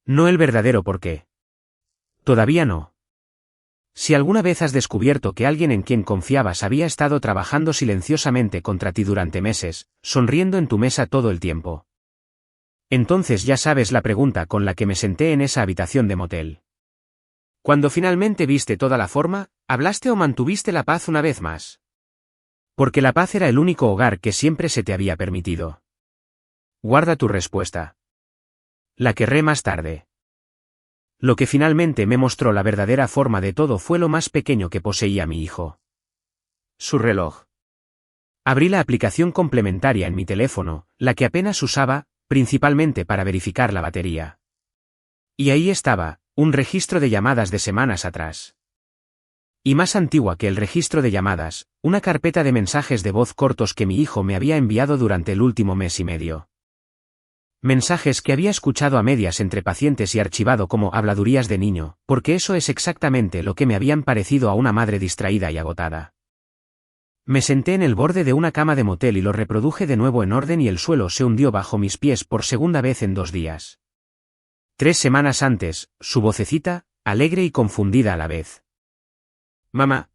Speaker 1: No el verdadero por qué. Todavía no. Si alguna vez has descubierto que alguien en quien confiabas había estado trabajando silenciosamente contra ti durante meses, sonriendo en tu mesa todo el tiempo. Entonces ya sabes la pregunta con la que me senté en esa habitación de motel. Cuando finalmente viste toda la forma, ¿hablaste o mantuviste la paz una vez más? Porque la paz era el único hogar que siempre se te había permitido. Guarda tu respuesta. La querré más tarde. Lo que finalmente me mostró la verdadera forma de todo fue lo más pequeño que poseía mi hijo. Su reloj. Abrí la aplicación complementaria en mi teléfono, la que apenas usaba, principalmente para verificar la batería. Y ahí estaba, un registro de llamadas de semanas atrás. Y más antigua que el registro de llamadas, una carpeta de mensajes de voz cortos que mi hijo me había enviado durante el último mes y medio. Mensajes que había escuchado a medias entre pacientes y archivado como habladurías de niño, porque eso es exactamente lo que me habían parecido a una madre distraída y agotada. Me senté en el borde de una cama de motel y lo reproduje de nuevo en orden y el suelo se hundió bajo mis pies por segunda vez en 2 días. 3 semanas antes, su vocecita, alegre y confundida a la vez. Mamá.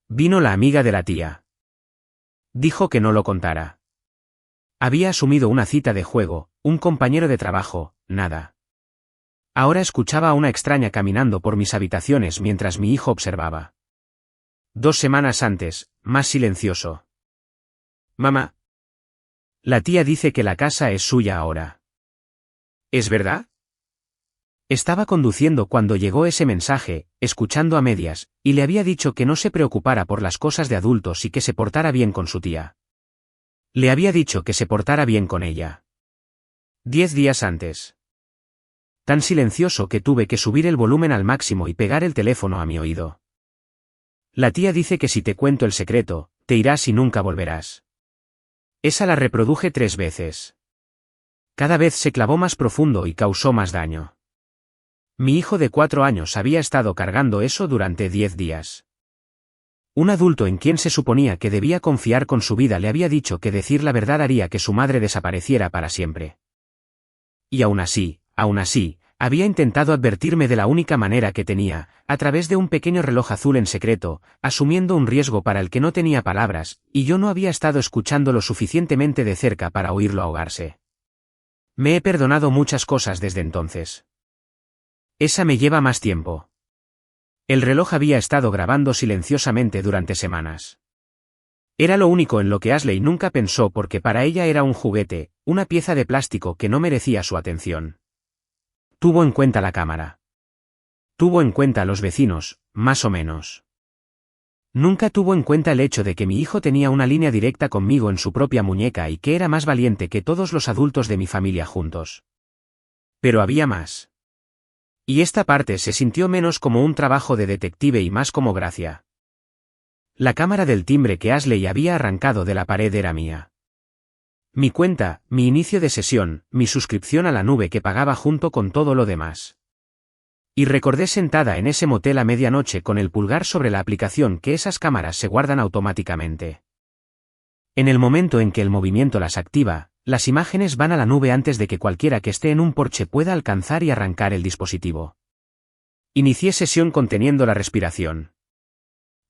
Speaker 1: Vino la amiga de la tía. Dijo que no lo contara. Había asumido una cita de juego, un compañero de trabajo, nada. Ahora escuchaba a una extraña caminando por mis habitaciones mientras mi hijo observaba. 2 semanas antes, más silencioso. Mamá. La tía dice que la casa es suya ahora. ¿Es verdad? Estaba conduciendo cuando llegó ese mensaje, escuchando a medias, y le había dicho que no se preocupara por las cosas de adultos y que se portara bien con su tía. Le había dicho que se portara bien con ella. 10 días antes. Tan silencioso que tuve que subir el volumen al máximo y pegar el teléfono a mi oído. La tía dice que si te cuento el secreto, te irás y nunca volverás. Esa la reproduje 3 veces. Cada vez se clavó más profundo y causó más daño. Mi hijo de 4 años había estado cargando eso durante 10 días. Un adulto en quien se suponía que debía confiar con su vida le había dicho que decir la verdad haría que su madre desapareciera para siempre. Y aún así, había intentado advertirme de la única manera que tenía, a través de un pequeño reloj azul en secreto, asumiendo un riesgo para el que no tenía palabras, y yo no había estado escuchando lo suficientemente de cerca para oírlo ahogarse. Me he perdonado muchas cosas desde entonces. Esa me lleva más tiempo. El reloj había estado grabando silenciosamente durante semanas. Era lo único en lo que Ashley nunca pensó porque para ella era un juguete, una pieza de plástico que no merecía su atención. Tuvo en cuenta la cámara. Tuvo en cuenta a los vecinos, más o menos. Nunca tuvo en cuenta el hecho de que mi hijo tenía una línea directa conmigo en su propia muñeca y que era más valiente que todos los adultos de mi familia juntos. Pero había más. Y esta parte se sintió menos como un trabajo de detective y más como gracia. La cámara del timbre que Ashley había arrancado de la pared era mía. Mi cuenta, mi inicio de sesión, mi suscripción a la nube que pagaba junto con todo lo demás. Y recordé sentada en ese motel a medianoche con el pulgar sobre la aplicación que esas cámaras se guardan automáticamente. En el momento en que el movimiento las activa, las imágenes van a la nube antes de que cualquiera que esté en un porche pueda alcanzar y arrancar el dispositivo. Inicié sesión conteniendo la respiración.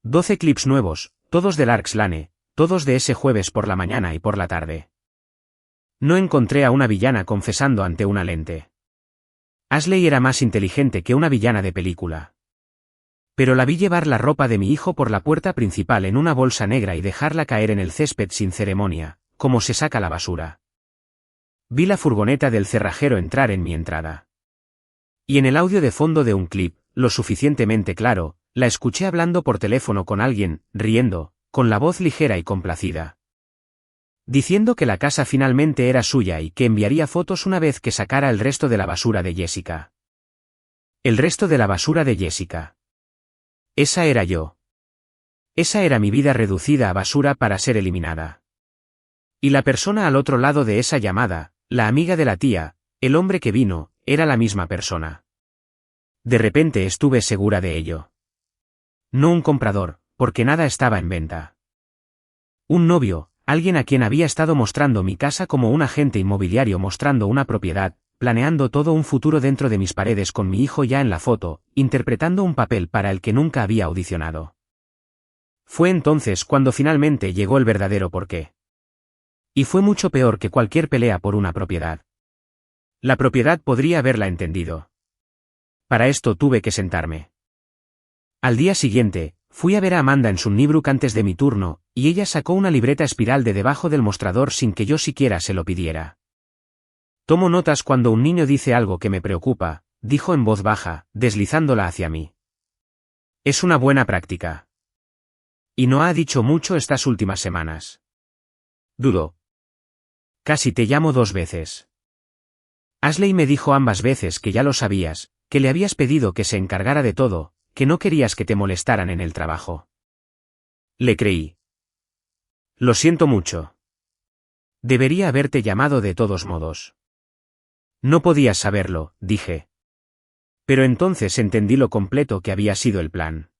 Speaker 1: 12 clips nuevos, todos del Arx Lane, todos de ese jueves por la mañana y por la tarde. No encontré a una villana confesando ante una lente. Ashley era más inteligente que una villana de película. Pero la vi llevar la ropa de mi hijo por la puerta principal en una bolsa negra y dejarla caer en el césped sin ceremonia, como se saca la basura. Vi la furgoneta del cerrajero entrar en mi entrada. Y en el audio de fondo de un clip, lo suficientemente claro, la escuché hablando por teléfono con alguien, riendo, con la voz ligera y complacida. Diciendo que la casa finalmente era suya y que enviaría fotos una vez que sacara el resto de la basura de Jessica. El resto de la basura de Jessica. Esa era yo. Esa era mi vida reducida a basura para ser eliminada. Y la persona al otro lado de esa llamada, la amiga de la tía, el hombre que vino, era la misma persona. De repente estuve segura de ello. No un comprador, porque nada estaba en venta. Un novio, alguien a quien había estado mostrando mi casa como un agente inmobiliario mostrando una propiedad, planeando todo un futuro dentro de mis paredes con mi hijo ya en la foto, interpretando un papel para el que nunca había audicionado. Fue entonces cuando finalmente llegó el verdadero porqué. Y fue mucho peor que cualquier pelea por una propiedad. La propiedad podría haberla entendido. Para esto tuve que sentarme. Al día siguiente, fui a ver a Amanda en Sunnybrook antes de mi turno, y ella sacó una libreta espiral de debajo del mostrador sin que yo siquiera se lo pidiera. Tomo notas cuando un niño dice algo que me preocupa, dijo en voz baja, deslizándola hacia mí. Es una buena práctica. Y no ha dicho mucho estas últimas semanas. Dudo. Casi te llamo 2 veces. Ashley me dijo ambas veces que ya lo sabías, que le habías pedido que se encargara de todo, que no querías que te molestaran en el trabajo. Le creí. Lo siento mucho. Debería haberte llamado de todos modos. No podías saberlo, dije. Pero entonces entendí lo completo que había sido el plan.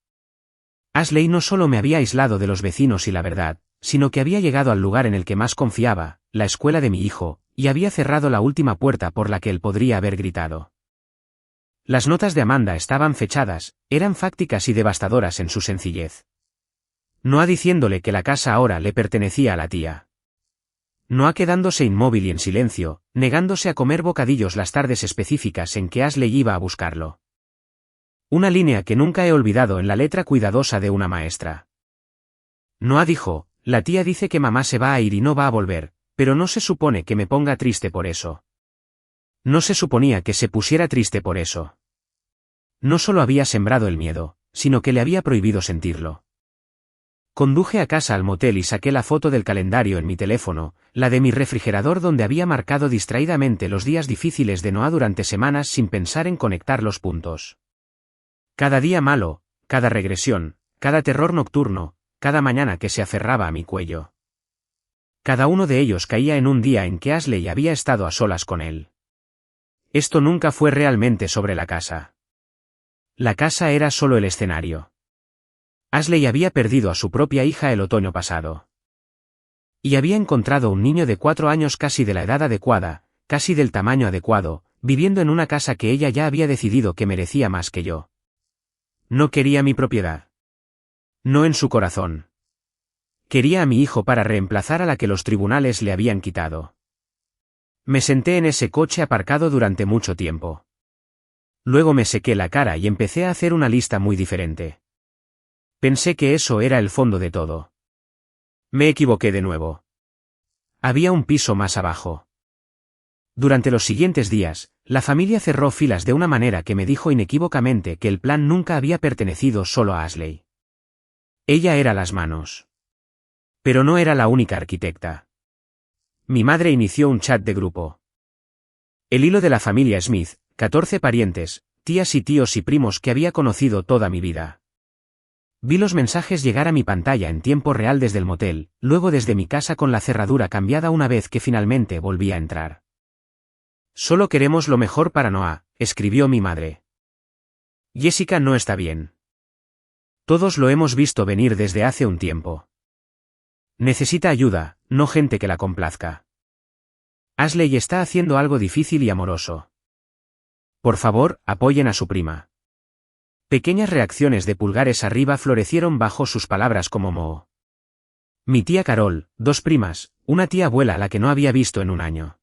Speaker 1: Ashley no solo me había aislado de los vecinos y la verdad, sino que había llegado al lugar en el que más confiaba, la escuela de mi hijo, y había cerrado la última puerta por la que él podría haber gritado. Las notas de Amanda estaban fechadas, eran fácticas y devastadoras en su sencillez. No diciéndole que la casa ahora le pertenecía a la tía. No quedándose inmóvil y en silencio, negándose a comer bocadillos las tardes específicas en que Ashley iba a buscarlo. Una línea que nunca he olvidado en la letra cuidadosa de una maestra. No dijo, la tía dice que mamá se va a ir y no va a volver, pero no se supone que me ponga triste por eso. No se suponía que se pusiera triste por eso. No solo había sembrado el miedo, sino que le había prohibido sentirlo. Conduje a casa al motel y saqué la foto del calendario en mi teléfono, la de mi refrigerador donde había marcado distraídamente los días difíciles de Noah durante semanas sin pensar en conectar los puntos. Cada día malo, cada regresión, cada terror nocturno, cada mañana que se aferraba a mi cuello. Cada uno de ellos caía en un día en que Ashley había estado a solas con él. Esto nunca fue realmente sobre la casa. La casa era solo el escenario. Ashley había perdido a su propia hija el otoño pasado. Y había encontrado un niño de 4 años casi de la edad adecuada, casi del tamaño adecuado, viviendo en una casa que ella ya había decidido que merecía más que yo. No quería mi propiedad. No en su corazón. Quería a mi hijo para reemplazar a la que los tribunales le habían quitado. Me senté en ese coche aparcado durante mucho tiempo. Luego me sequé la cara y empecé a hacer una lista muy diferente. Pensé que eso era el fondo de todo. Me equivoqué de nuevo. Había un piso más abajo. Durante los siguientes días, la familia cerró filas de una manera que me dijo inequívocamente que el plan nunca había pertenecido solo a Ashley. Ella era las manos. Pero no era la única arquitecta. Mi madre inició un chat de grupo. El hilo de la familia Smith, 14 parientes, tías y tíos y primos que había conocido toda mi vida. Vi los mensajes llegar a mi pantalla en tiempo real desde el motel, luego desde mi casa con la cerradura cambiada una vez que finalmente volví a entrar. Solo queremos lo mejor para Noah, escribió mi madre. Jessica no está bien. Todos lo hemos visto venir desde hace un tiempo. Necesita ayuda, no gente que la complazca. Ashley está haciendo algo difícil y amoroso. Por favor, apoyen a su prima. Pequeñas reacciones de pulgares arriba florecieron bajo sus palabras como moho. Mi tía Carol, 2 primas, una tía abuela a la que no había visto en un año.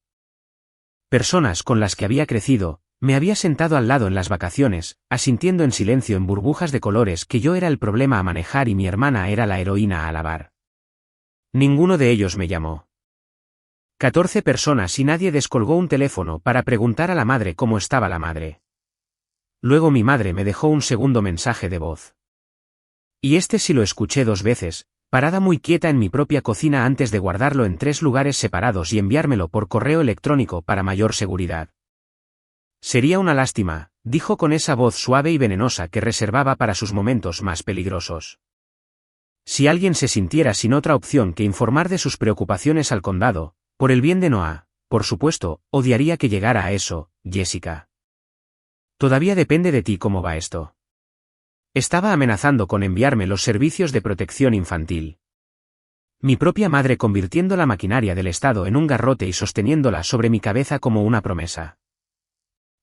Speaker 1: Personas con las que había crecido, me había sentado al lado en las vacaciones, asintiendo en silencio en burbujas de colores que yo era el problema a manejar y mi hermana era la heroína a alabar. Ninguno de ellos me llamó. 14 personas y nadie descolgó un teléfono para preguntar a la madre cómo estaba la madre. Luego mi madre me dejó un segundo mensaje de voz. Y este sí lo escuché 2 veces, parada muy quieta en mi propia cocina antes de guardarlo en 3 lugares separados y enviármelo por correo electrónico para mayor seguridad. Sería una lástima, dijo con esa voz suave y venenosa que reservaba para sus momentos más peligrosos. Si alguien se sintiera sin otra opción que informar de sus preocupaciones al condado, por el bien de Noah, por supuesto, odiaría que llegara a eso, Jessica. Todavía depende de ti cómo va esto. Estaba amenazando con enviarme los servicios de protección infantil. Mi propia madre convirtiendo la maquinaria del Estado en un garrote y sosteniéndola sobre mi cabeza como una promesa.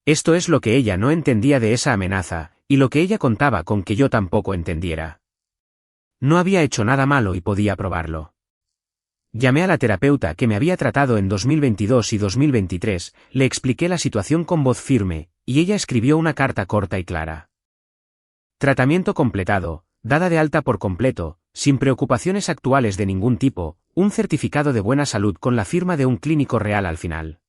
Speaker 1: Esto es lo que ella no entendía de esa amenaza, y lo que ella contaba con que yo tampoco entendiera. No había hecho nada malo y podía probarlo. Llamé a la terapeuta que me había tratado en 2022 y 2023, le expliqué la situación con voz firme, y ella escribió una carta corta y clara. Tratamiento completado, dada de alta por completo, sin preocupaciones actuales de ningún tipo, un certificado de buena salud con la firma de un clínico real al final.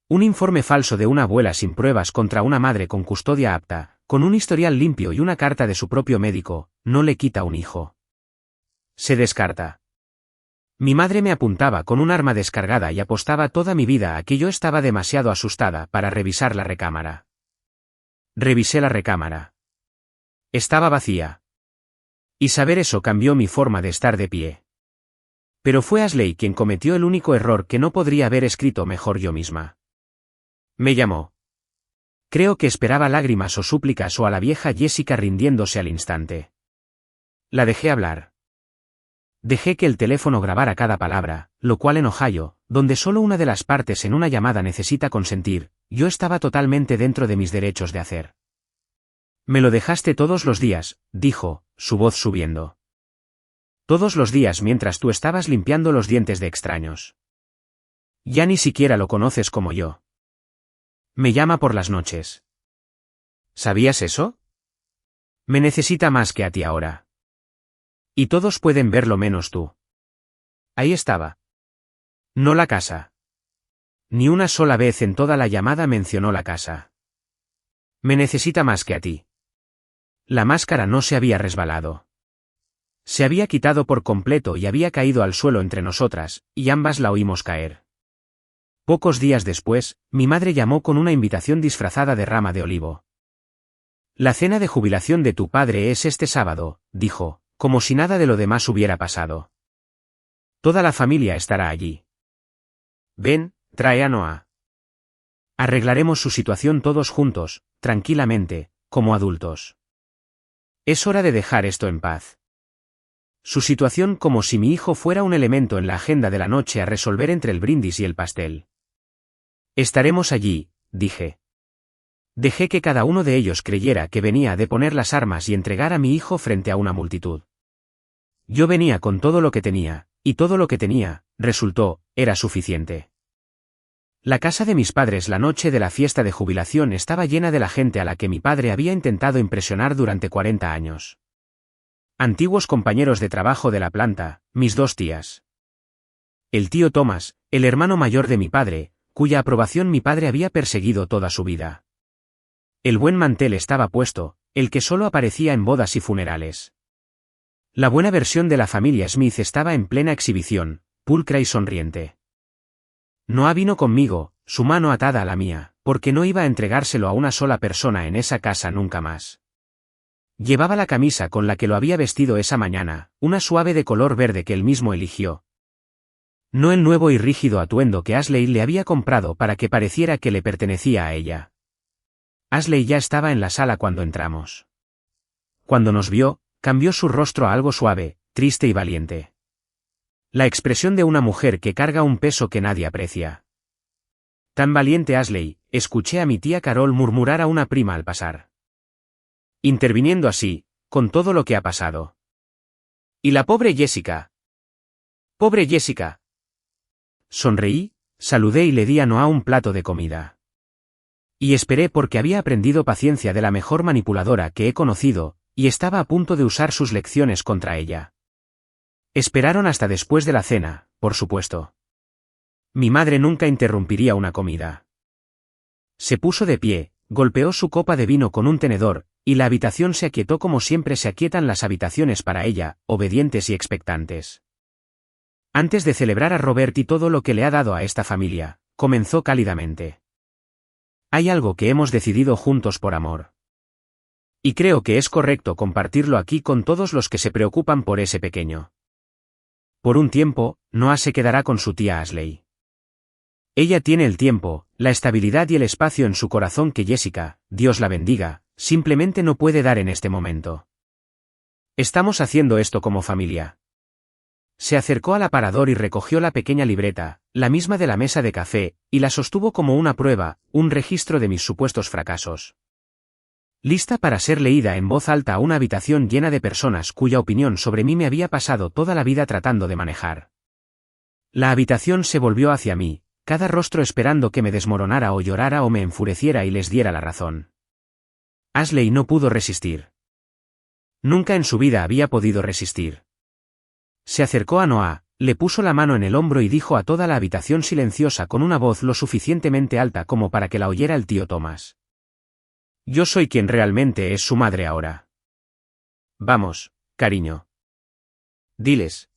Speaker 1: Un informe falso de una abuela sin pruebas contra una madre con custodia apta, con un historial limpio y una carta de su propio médico, no le quita un hijo. Se descarta. Mi madre me apuntaba con un arma descargada y apostaba toda mi vida a que yo estaba demasiado asustada para revisar la recámara. Revisé la recámara. Estaba vacía. Y saber eso cambió mi forma de estar de pie. Pero fue Ashley quien cometió el único error que no podría haber escrito mejor yo misma. Me llamó. Creo que esperaba lágrimas o súplicas o a la vieja Jessica rindiéndose al instante. La dejé hablar. Dejé que el teléfono grabara cada palabra, lo cual en Ohio, donde solo una de las partes en una llamada necesita consentir, yo estaba totalmente dentro de mis derechos de hacer. Me lo dejaste todos los días, dijo, su voz subiendo. Todos los días mientras tú estabas limpiando los dientes de extraños. Ya ni siquiera lo conoces como yo. Me llama por las noches. ¿Sabías eso? Me necesita más que a ti ahora. Y todos pueden verlo menos tú. Ahí estaba. No la casa. Ni una sola vez en toda la llamada mencionó la casa. Me necesita más que a ti. La máscara no se había resbalado. Se había quitado por completo y había caído al suelo entre nosotras, y ambas la oímos caer. Pocos días después, mi madre llamó con una invitación disfrazada de rama de olivo. La cena de jubilación de tu padre es este sábado, dijo, como si nada de lo demás hubiera pasado. Toda la familia estará allí. Ven, trae a Noah. Arreglaremos su situación todos juntos, tranquilamente, como adultos. Es hora de dejar esto en paz. Su situación como si mi hijo fuera un elemento en la agenda de la noche a resolver entre el brindis y el pastel. Estaremos allí, dije. Dejé que cada uno de ellos creyera que venía de poner las armas y entregar a mi hijo frente a una multitud. Yo venía con todo lo que tenía, y todo lo que tenía, resultó, era suficiente. La casa de mis padres la noche de la fiesta de jubilación estaba llena de la gente a la que mi padre había intentado impresionar durante 40 años. Antiguos compañeros de trabajo de la planta, mis dos tías. El tío Thomas, el hermano mayor de mi padre, cuya aprobación mi padre había perseguido toda su vida. El buen mantel estaba puesto, el que solo aparecía en bodas y funerales. La buena versión de la familia Smith estaba en plena exhibición, pulcra y sonriente. Noah vino conmigo, su mano atada a la mía, porque no iba a entregárselo a una sola persona en esa casa nunca más. Llevaba la camisa con la que lo había vestido esa mañana, una suave de color verde que él mismo eligió. No el nuevo y rígido atuendo que Ashley le había comprado para que pareciera que le pertenecía a ella. Ashley ya estaba en la sala cuando entramos. Cuando nos vio, cambió su rostro a algo suave, triste y valiente. La expresión de una mujer que carga un peso que nadie aprecia. Tan valiente Ashley, escuché a mi tía Carol murmurar a una prima al pasar. Interviniendo así, con todo lo que ha pasado. ¿Y la pobre Jessica? ¡Pobre Jessica! Sonreí, saludé y le di a Noah un plato de comida. Y esperé porque había aprendido paciencia de la mejor manipuladora que he conocido, y estaba a punto de usar sus lecciones contra ella. Esperaron hasta después de la cena, por supuesto. Mi madre nunca interrumpiría una comida. Se puso de pie, golpeó su copa de vino con un tenedor, y la habitación se aquietó como siempre se aquietan las habitaciones para ella, obedientes y expectantes. Antes de celebrar a Robert y todo lo que le ha dado a esta familia, comenzó cálidamente. Hay algo que hemos decidido juntos por amor. Y creo que es correcto compartirlo aquí con todos los que se preocupan por ese pequeño. Por un tiempo, Noah se quedará con su tía Ashley. Ella tiene el tiempo, la estabilidad y el espacio en su corazón que Jessica, Dios la bendiga, simplemente no puede dar en este momento. Estamos haciendo esto como familia. Se acercó al aparador y recogió la pequeña libreta, la misma de la mesa de café, y la sostuvo como una prueba, un registro de mis supuestos fracasos. Lista para ser leída en voz alta a una habitación llena de personas cuya opinión sobre mí me había pasado toda la vida tratando de manejar. La habitación se volvió hacia mí, cada rostro esperando que me desmoronara o llorara o me enfureciera y les diera la razón. Ashley no pudo resistir. Nunca en su vida había podido resistir. Se acercó a Noah, le puso la mano en el hombro y dijo a toda la habitación silenciosa con una voz lo suficientemente alta como para que la oyera el tío Thomas. Yo soy quien realmente es su madre ahora. Vamos, cariño. Diles.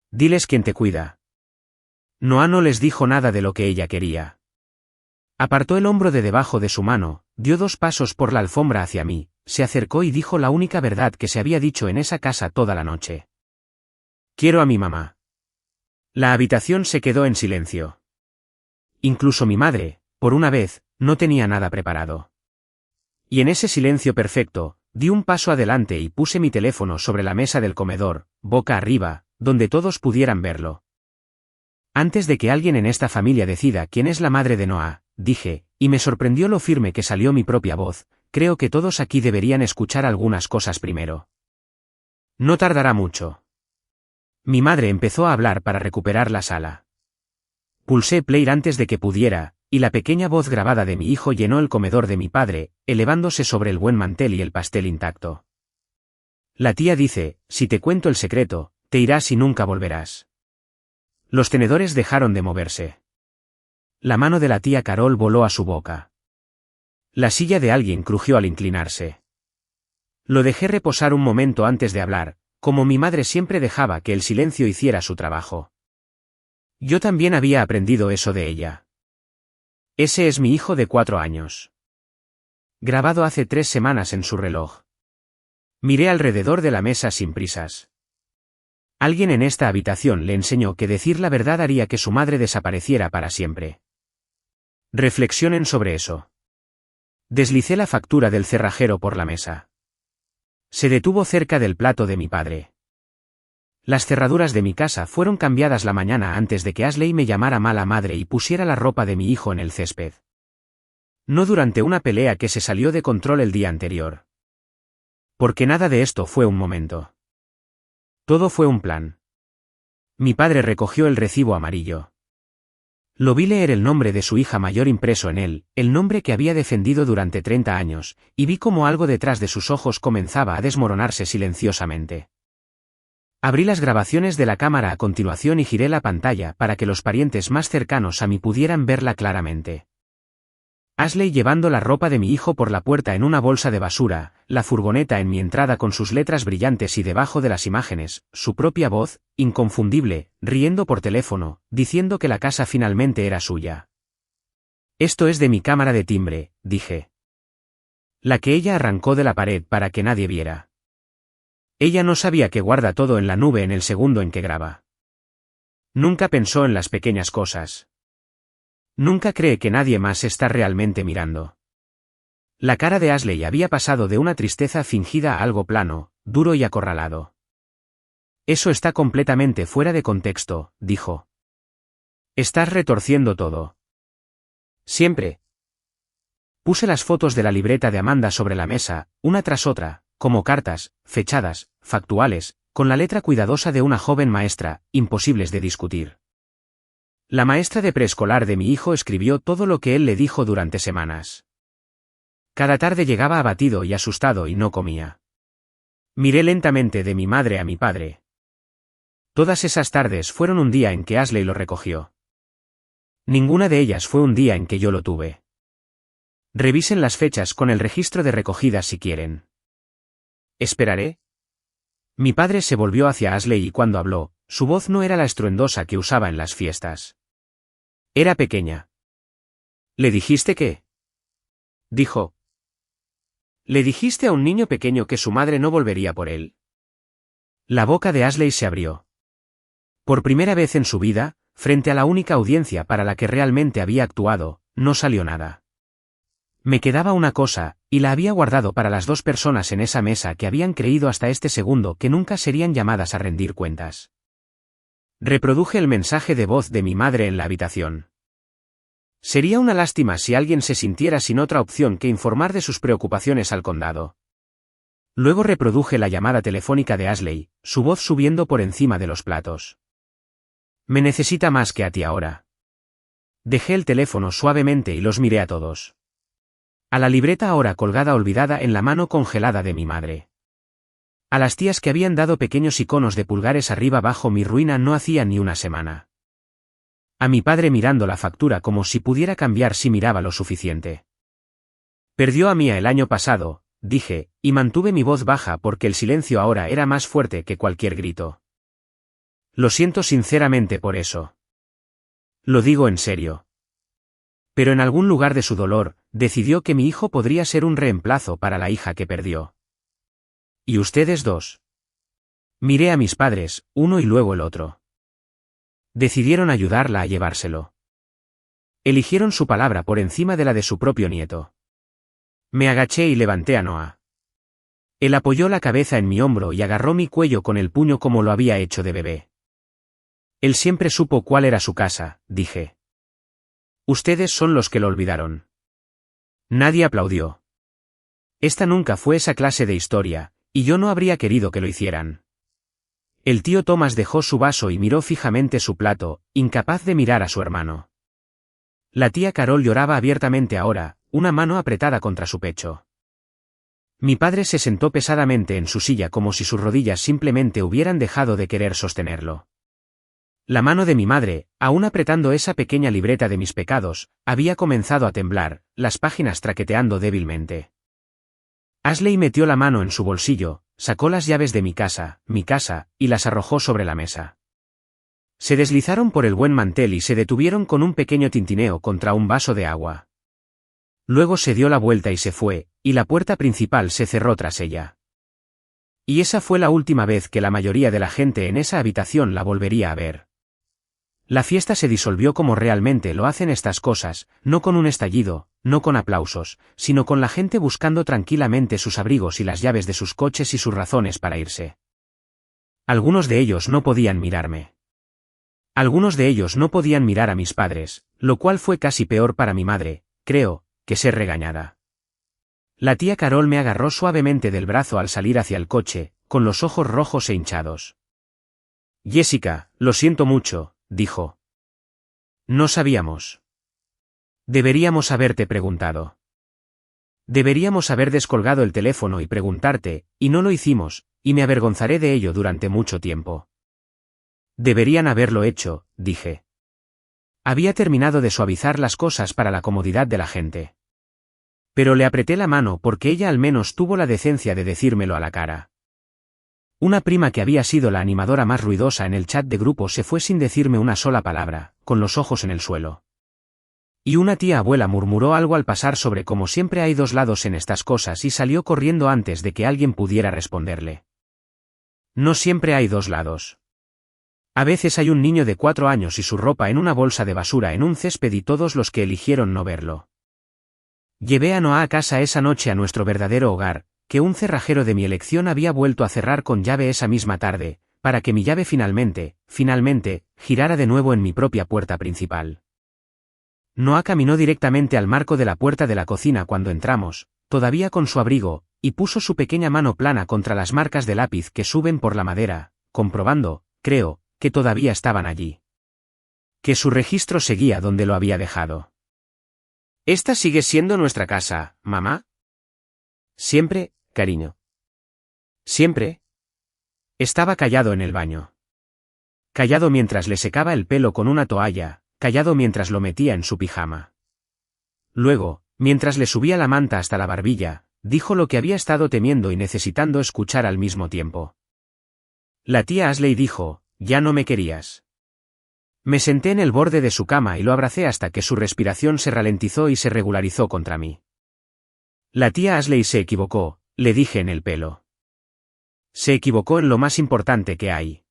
Speaker 1: Diles quién te cuida. Noah no les dijo nada de lo que ella quería. Apartó el hombro de debajo de su mano, dio 2 pasos por la alfombra hacia mí, se acercó y dijo la única verdad que se había dicho en esa casa toda la noche. Quiero a mi mamá. La habitación se quedó en silencio. Incluso mi madre, por una vez, no tenía nada preparado. Y en ese silencio perfecto, di un paso adelante y puse mi teléfono sobre la mesa del comedor, boca arriba, donde todos pudieran verlo. Antes de que alguien en esta familia decida quién es la madre de Noah, dije, y me sorprendió lo firme que salió mi propia voz, creo que todos aquí deberían escuchar algunas cosas primero. No tardará mucho. Mi madre empezó a hablar para recuperar la sala. Pulsé play antes de que pudiera, y la pequeña voz grabada de mi hijo llenó el comedor de mi padre, elevándose sobre el buen mantel y el pastel intacto. La tía dice, si te cuento el secreto, te irás y nunca volverás. Los tenedores dejaron de moverse. La mano de la tía Carol voló a su boca. La silla de alguien crujió al inclinarse. Lo dejé reposar un momento antes de hablar, como mi madre siempre dejaba que el silencio hiciera su trabajo. Yo también había aprendido eso de ella. Ese es mi hijo de 4 años. Grabado hace 3 semanas en su reloj. Miré alrededor de la mesa sin prisas. Alguien en esta habitación le enseñó que decir la verdad haría que su madre desapareciera para siempre. Reflexionen sobre eso. Deslicé la factura del cerrajero por la mesa. Se detuvo cerca del plato de mi padre. Las cerraduras de mi casa fueron cambiadas la mañana antes de que Ashley me llamara mala madre y pusiera la ropa de mi hijo en el césped. No durante una pelea que se salió de control el día anterior. Porque nada de esto fue un momento. Todo fue un plan. Mi padre recogió el recibo amarillo. Lo vi leer el nombre de su hija mayor impreso en él, el nombre que había defendido durante 30 años, y vi cómo algo detrás de sus ojos comenzaba a desmoronarse silenciosamente. Abrí las grabaciones de la cámara a continuación y giré la pantalla para que los parientes más cercanos a mí pudieran verla claramente. Ashley llevando la ropa de mi hijo por la puerta en una bolsa de basura, la furgoneta en mi entrada con sus letras brillantes y debajo de las imágenes, su propia voz, inconfundible, riendo por teléfono, diciendo que la casa finalmente era suya. Esto es de mi cámara de timbre, dije. La que ella arrancó de la pared para que nadie viera. Ella no sabía que guarda todo en la nube en el segundo en que graba. Nunca pensó en las pequeñas cosas. Nunca cree que nadie más está realmente mirando. La cara de Ashley había pasado de una tristeza fingida a algo plano, duro y acorralado. Eso está completamente fuera de contexto, dijo. Estás retorciendo todo. Siempre. Puse las fotos de la libreta de Amanda sobre la mesa, una tras otra, como cartas, fechadas, factuales, con la letra cuidadosa de una joven maestra, imposibles de discutir. La maestra de preescolar de mi hijo escribió todo lo que él le dijo durante semanas. Cada tarde llegaba abatido y asustado y no comía. Miré lentamente de mi madre a mi padre. Todas esas tardes fueron un día en que Ashley lo recogió. Ninguna de ellas fue un día en que yo lo tuve. Revisen las fechas con el registro de recogida si quieren. ¿Esperaré? Mi padre se volvió hacia Ashley y cuando habló, su voz no era la estruendosa que usaba en las fiestas. Era pequeña. ¿Le dijiste qué? Dijo. ¿Le dijiste a un niño pequeño que su madre no volvería por él? La boca de Ashley se abrió. Por primera vez en su vida, frente a la única audiencia para la que realmente había actuado, no salió nada. Me quedaba una cosa, y la había guardado para las dos personas en esa mesa que habían creído hasta este segundo que nunca serían llamadas a rendir cuentas. Reproduje el mensaje de voz de mi madre en la habitación. Sería una lástima si alguien se sintiera sin otra opción que informar de sus preocupaciones al condado. Luego reproduje la llamada telefónica de Ashley, su voz subiendo por encima de los platos. Me necesita más que a ti ahora. Dejé el teléfono suavemente y los miré a todos. A la libreta ahora colgada olvidada en la mano congelada de mi madre. A las tías que habían dado pequeños iconos de pulgares arriba bajo mi ruina no hacía ni una semana. A mi padre mirando la factura como si pudiera cambiar si miraba lo suficiente. Perdió a Mía el año pasado, dije, y mantuve mi voz baja porque el silencio ahora era más fuerte que cualquier grito. Lo siento sinceramente por eso. Lo digo en serio. Pero en algún lugar de su dolor, decidió que mi hijo podría ser un reemplazo para la hija que perdió. ¿Y ustedes dos? Miré a mis padres, uno y luego el otro. Decidieron ayudarla a llevárselo. Eligieron su palabra por encima de la de su propio nieto. Me agaché y levanté a Noah. Él apoyó la cabeza en mi hombro y agarró mi cuello con el puño como lo había hecho de bebé. Él siempre supo cuál era su casa, dije. Ustedes son los que lo olvidaron. Nadie aplaudió. Esta nunca fue esa clase de historia, y yo no habría querido que lo hicieran. El tío Thomas dejó su vaso y miró fijamente su plato, incapaz de mirar a su hermano. La tía Carol lloraba abiertamente ahora, una mano apretada contra su pecho. Mi padre se sentó pesadamente en su silla como si sus rodillas simplemente hubieran dejado de querer sostenerlo. La mano de mi madre, aún apretando esa pequeña libreta de mis pecados, había comenzado a temblar, las páginas traqueteando débilmente. Ashley metió la mano en su bolsillo, sacó las llaves de mi casa, y las arrojó sobre la mesa. Se deslizaron por el buen mantel y se detuvieron con un pequeño tintineo contra un vaso de agua. Luego se dio la vuelta y se fue, y la puerta principal se cerró tras ella. Y esa fue la última vez que la mayoría de la gente en esa habitación la volvería a ver. La fiesta se disolvió como realmente lo hacen estas cosas, no con un estallido, no con aplausos, sino con la gente buscando tranquilamente sus abrigos y las llaves de sus coches y sus razones para irse. Algunos de ellos no podían mirarme. Algunos de ellos no podían mirar a mis padres, lo cual fue casi peor para mi madre, creo, que ser regañada. La tía Carol me agarró suavemente del brazo al salir hacia el coche, con los ojos rojos e hinchados. Jessica, lo siento mucho, dijo. No sabíamos. Deberíamos haberte preguntado. Deberíamos haber descolgado el teléfono y preguntarte, y no lo hicimos, y me avergonzaré de ello durante mucho tiempo. Deberían haberlo hecho, dije. Había terminado de suavizar las cosas para la comodidad de la gente. Pero le apreté la mano porque ella al menos tuvo la decencia de decírmelo a la cara. Una prima que había sido la animadora más ruidosa en el chat de grupo se fue sin decirme una sola palabra, con los ojos en el suelo. Y una tía abuela murmuró algo al pasar sobre cómo siempre hay dos lados en estas cosas y salió corriendo antes de que alguien pudiera responderle. No siempre hay dos lados. A veces hay un niño de 4 años y su ropa en una bolsa de basura en un césped y todos los que eligieron no verlo. Llevé a Noah a casa esa noche a nuestro verdadero hogar, que un cerrajero de mi elección había vuelto a cerrar con llave esa misma tarde, para que mi llave finalmente, girara de nuevo en mi propia puerta principal. Noah caminó directamente al marco de la puerta de la cocina cuando entramos, todavía con su abrigo, y puso su pequeña mano plana contra las marcas de lápiz que suben por la madera, comprobando, creo, que todavía estaban allí. Que su registro seguía donde lo había dejado. ¿Esta sigue siendo nuestra casa, mamá? Siempre, cariño. Siempre. Estaba callado en el baño. Callado mientras le secaba el pelo con una toalla, callado mientras lo metía en su pijama. Luego, mientras le subía la manta hasta la barbilla, dijo lo que había estado temiendo y necesitando escuchar al mismo tiempo. La tía Ashley dijo, ya no me querías. Me senté en el borde de su cama y lo abracé hasta que su respiración se ralentizó y se regularizó contra mí. La tía Ashley se equivocó, le dije en el pelo. Se equivocó en lo más importante que hay.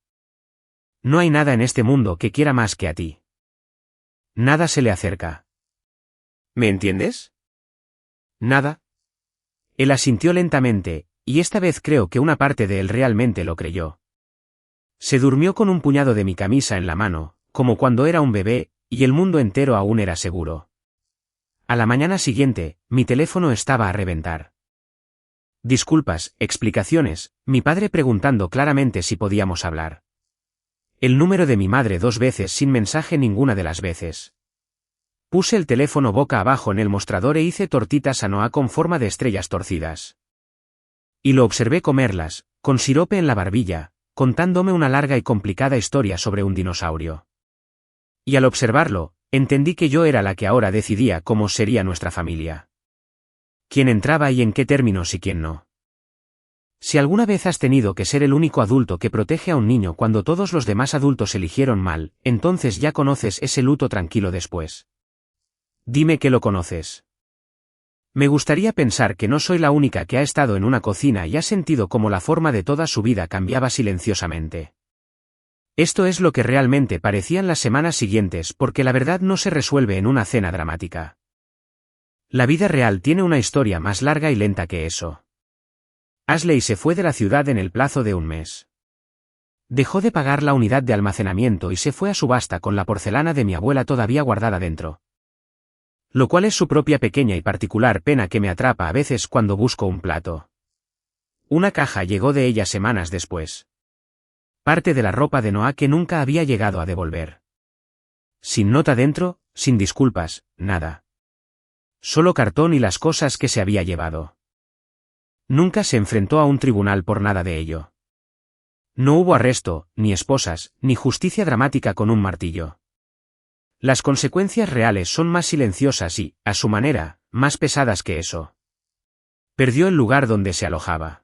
Speaker 1: No hay nada en este mundo que quiera más que a ti. Nada se le acerca. ¿Me entiendes? Nada. Él asintió lentamente, y esta vez creo que una parte de él realmente lo creyó. Se durmió con un puñado de mi camisa en la mano, como cuando era un bebé, y el mundo entero aún era seguro. A la mañana siguiente, mi teléfono estaba a reventar. Disculpas, explicaciones, mi padre preguntando claramente si podíamos hablar. El número de mi madre 2 veces sin mensaje ninguna de las veces. Puse el teléfono boca abajo en el mostrador e hice tortitas a Noah con forma de estrellas torcidas. Y lo observé comerlas, con sirope en la barbilla, contándome una larga y complicada historia sobre un dinosaurio. Y al observarlo, entendí que yo era la que ahora decidía cómo sería nuestra familia. Quién entraba y en qué términos y quién no. Si alguna vez has tenido que ser el único adulto que protege a un niño cuando todos los demás adultos eligieron mal, entonces ya conoces ese luto tranquilo después. Dime que lo conoces. Me gustaría pensar que no soy la única que ha estado en una cocina y ha sentido cómo la forma de toda su vida cambiaba silenciosamente. Esto es lo que realmente parecían las semanas siguientes porque la verdad no se resuelve en una cena dramática. La vida real tiene una historia más larga y lenta que eso. Ashley se fue de la ciudad en el plazo de un mes. Dejó de pagar la unidad de almacenamiento y se fue a subasta con la porcelana de mi abuela todavía guardada dentro. Lo cual es su propia pequeña y particular pena que me atrapa a veces cuando busco un plato. Una caja llegó de ella semanas después. Parte de la ropa de Noah que nunca había llegado a devolver. Sin nota dentro, sin disculpas, nada. Solo cartón y las cosas que se había llevado. Nunca se enfrentó a un tribunal por nada de ello. No hubo arresto, ni esposas, ni justicia dramática con un martillo. Las consecuencias reales son más silenciosas y, a su manera, más pesadas que eso. Perdió el lugar donde se alojaba.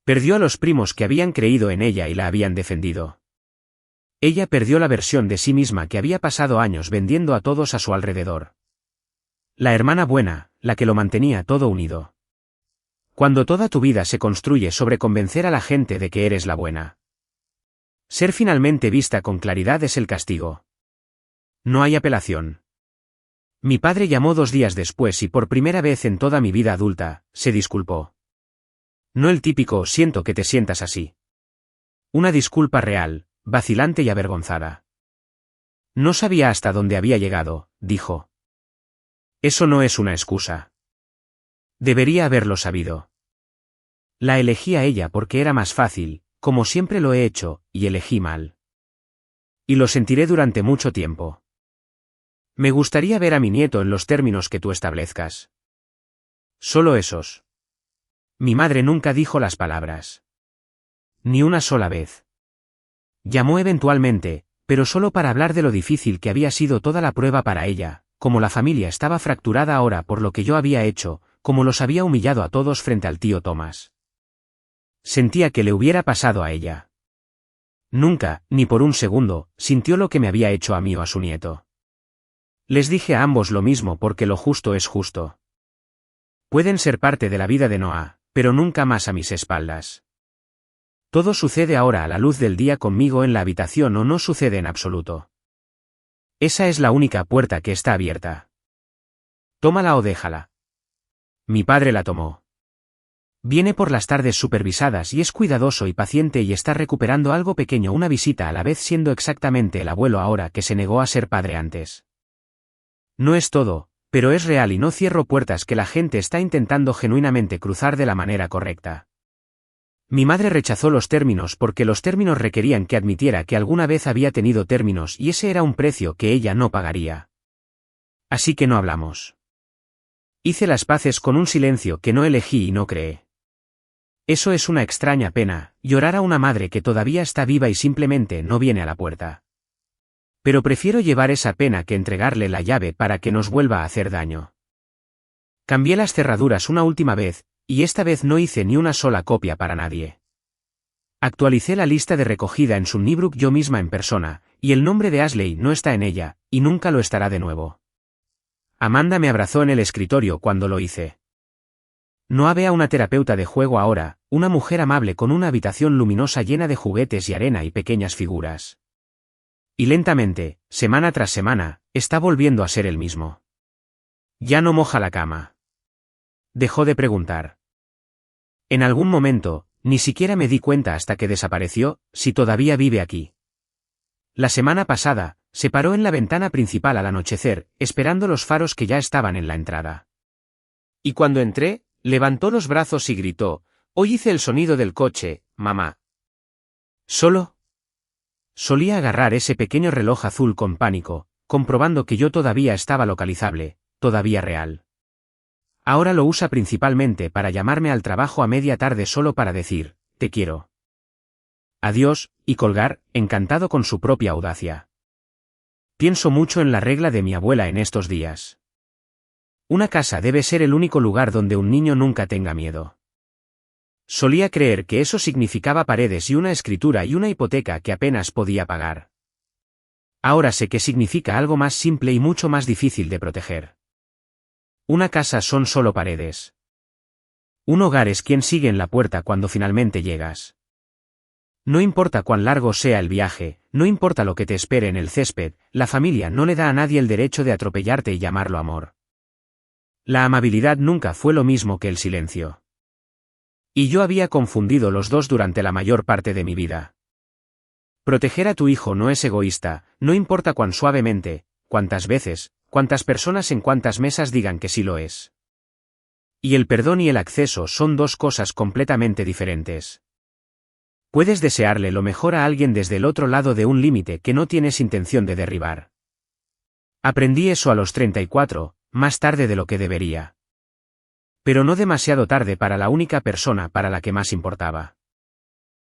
Speaker 1: Perdió a los primos que habían creído en ella y la habían defendido. Ella perdió la versión de sí misma que había pasado años vendiendo a todos a su alrededor. La hermana buena, la que lo mantenía todo unido. Cuando toda tu vida se construye sobre convencer a la gente de que eres la buena. Ser finalmente vista con claridad es el castigo. No hay apelación. Mi padre llamó 2 días después y por primera vez en toda mi vida adulta, se disculpó. No el típico siento que te sientas así. Una disculpa real, vacilante y avergonzada. No sabía hasta dónde había llegado, dijo. Eso no es una excusa. Debería haberlo sabido. La elegí a ella porque era más fácil, como siempre lo he hecho, y elegí mal. Y lo sentiré durante mucho tiempo. Me gustaría ver a mi nieto en los términos que tú establezcas. Solo esos. Mi madre nunca dijo las palabras. Ni una sola vez. Llamó eventualmente, pero solo para hablar de lo difícil que había sido toda la prueba para ella, como la familia estaba fracturada ahora por lo que yo había hecho, como los había humillado a todos frente al tío Thomas. Sentía que le hubiera pasado a ella. Nunca, ni por un segundo, sintió lo que me había hecho a mí o a su nieto. Les dije a ambos lo mismo porque lo justo es justo. Pueden ser parte de la vida de Noah, pero nunca más a mis espaldas. Todo sucede ahora a la luz del día conmigo en la habitación o no sucede en absoluto. Esa es la única puerta que está abierta. Tómala o déjala. Mi padre la tomó. Viene por las tardes supervisadas y es cuidadoso y paciente y está recuperando algo pequeño, una visita a la vez siendo exactamente el abuelo ahora que se negó a ser padre antes. No es todo, pero es real y no cierro puertas que la gente está intentando genuinamente cruzar de la manera correcta. Mi madre rechazó los términos porque los términos requerían que admitiera que alguna vez había tenido términos y ese era un precio que ella no pagaría. Así que no hablamos. Hice las paces con un silencio que no elegí y no creé. Eso es una extraña pena, llorar a una madre que todavía está viva y simplemente no viene a la puerta. Pero prefiero llevar esa pena que entregarle la llave para que nos vuelva a hacer daño. Cambié las cerraduras una última vez, y esta vez no hice ni una sola copia para nadie. Actualicé la lista de recogida en Sunnybrook yo misma en persona, y el nombre de Ashley no está en ella, y nunca lo estará de nuevo. Amanda me abrazó en el escritorio cuando lo hice. No había una terapeuta de juego ahora, una mujer amable con una habitación luminosa llena de juguetes y arena y pequeñas figuras. Y lentamente, semana tras semana, está volviendo a ser el mismo. Ya no moja la cama. Dejó de preguntar. En algún momento, ni siquiera me di cuenta hasta que desapareció, si todavía vive aquí. La semana pasada, se paró en la ventana principal al anochecer, esperando los faros que ya estaban en la entrada. Y cuando entré, levantó los brazos y gritó, «Hoy hice el sonido del coche, mamá». ¿Solo? Solía agarrar ese pequeño reloj azul con pánico, comprobando que yo todavía estaba localizable, todavía real. Ahora lo usa principalmente para llamarme al trabajo a media tarde solo para decir, «Te quiero». Adiós, y colgar, encantado con su propia audacia. Pienso mucho en la regla de mi abuela en estos días. Una casa debe ser el único lugar donde un niño nunca tenga miedo. Solía creer que eso significaba paredes y una escritura y una hipoteca que apenas podía pagar. Ahora sé que significa algo más simple y mucho más difícil de proteger. Una casa son solo paredes. Un hogar es quien sigue en la puerta cuando finalmente llegas. No importa cuán largo sea el viaje, no importa lo que te espere en el césped, la familia no le da a nadie el derecho de atropellarte y llamarlo amor. La amabilidad nunca fue lo mismo que el silencio. Y yo había confundido los dos durante la mayor parte de mi vida. Proteger a tu hijo no es egoísta, no importa cuán suavemente, cuántas veces, cuántas personas en cuántas mesas digan que sí lo es. Y el perdón y el acceso son dos cosas completamente diferentes. Puedes desearle lo mejor a alguien desde el otro lado de un límite que no tienes intención de derribar. Aprendí eso a los 34, más tarde de lo que debería. Pero no demasiado tarde para la única persona para la que más importaba.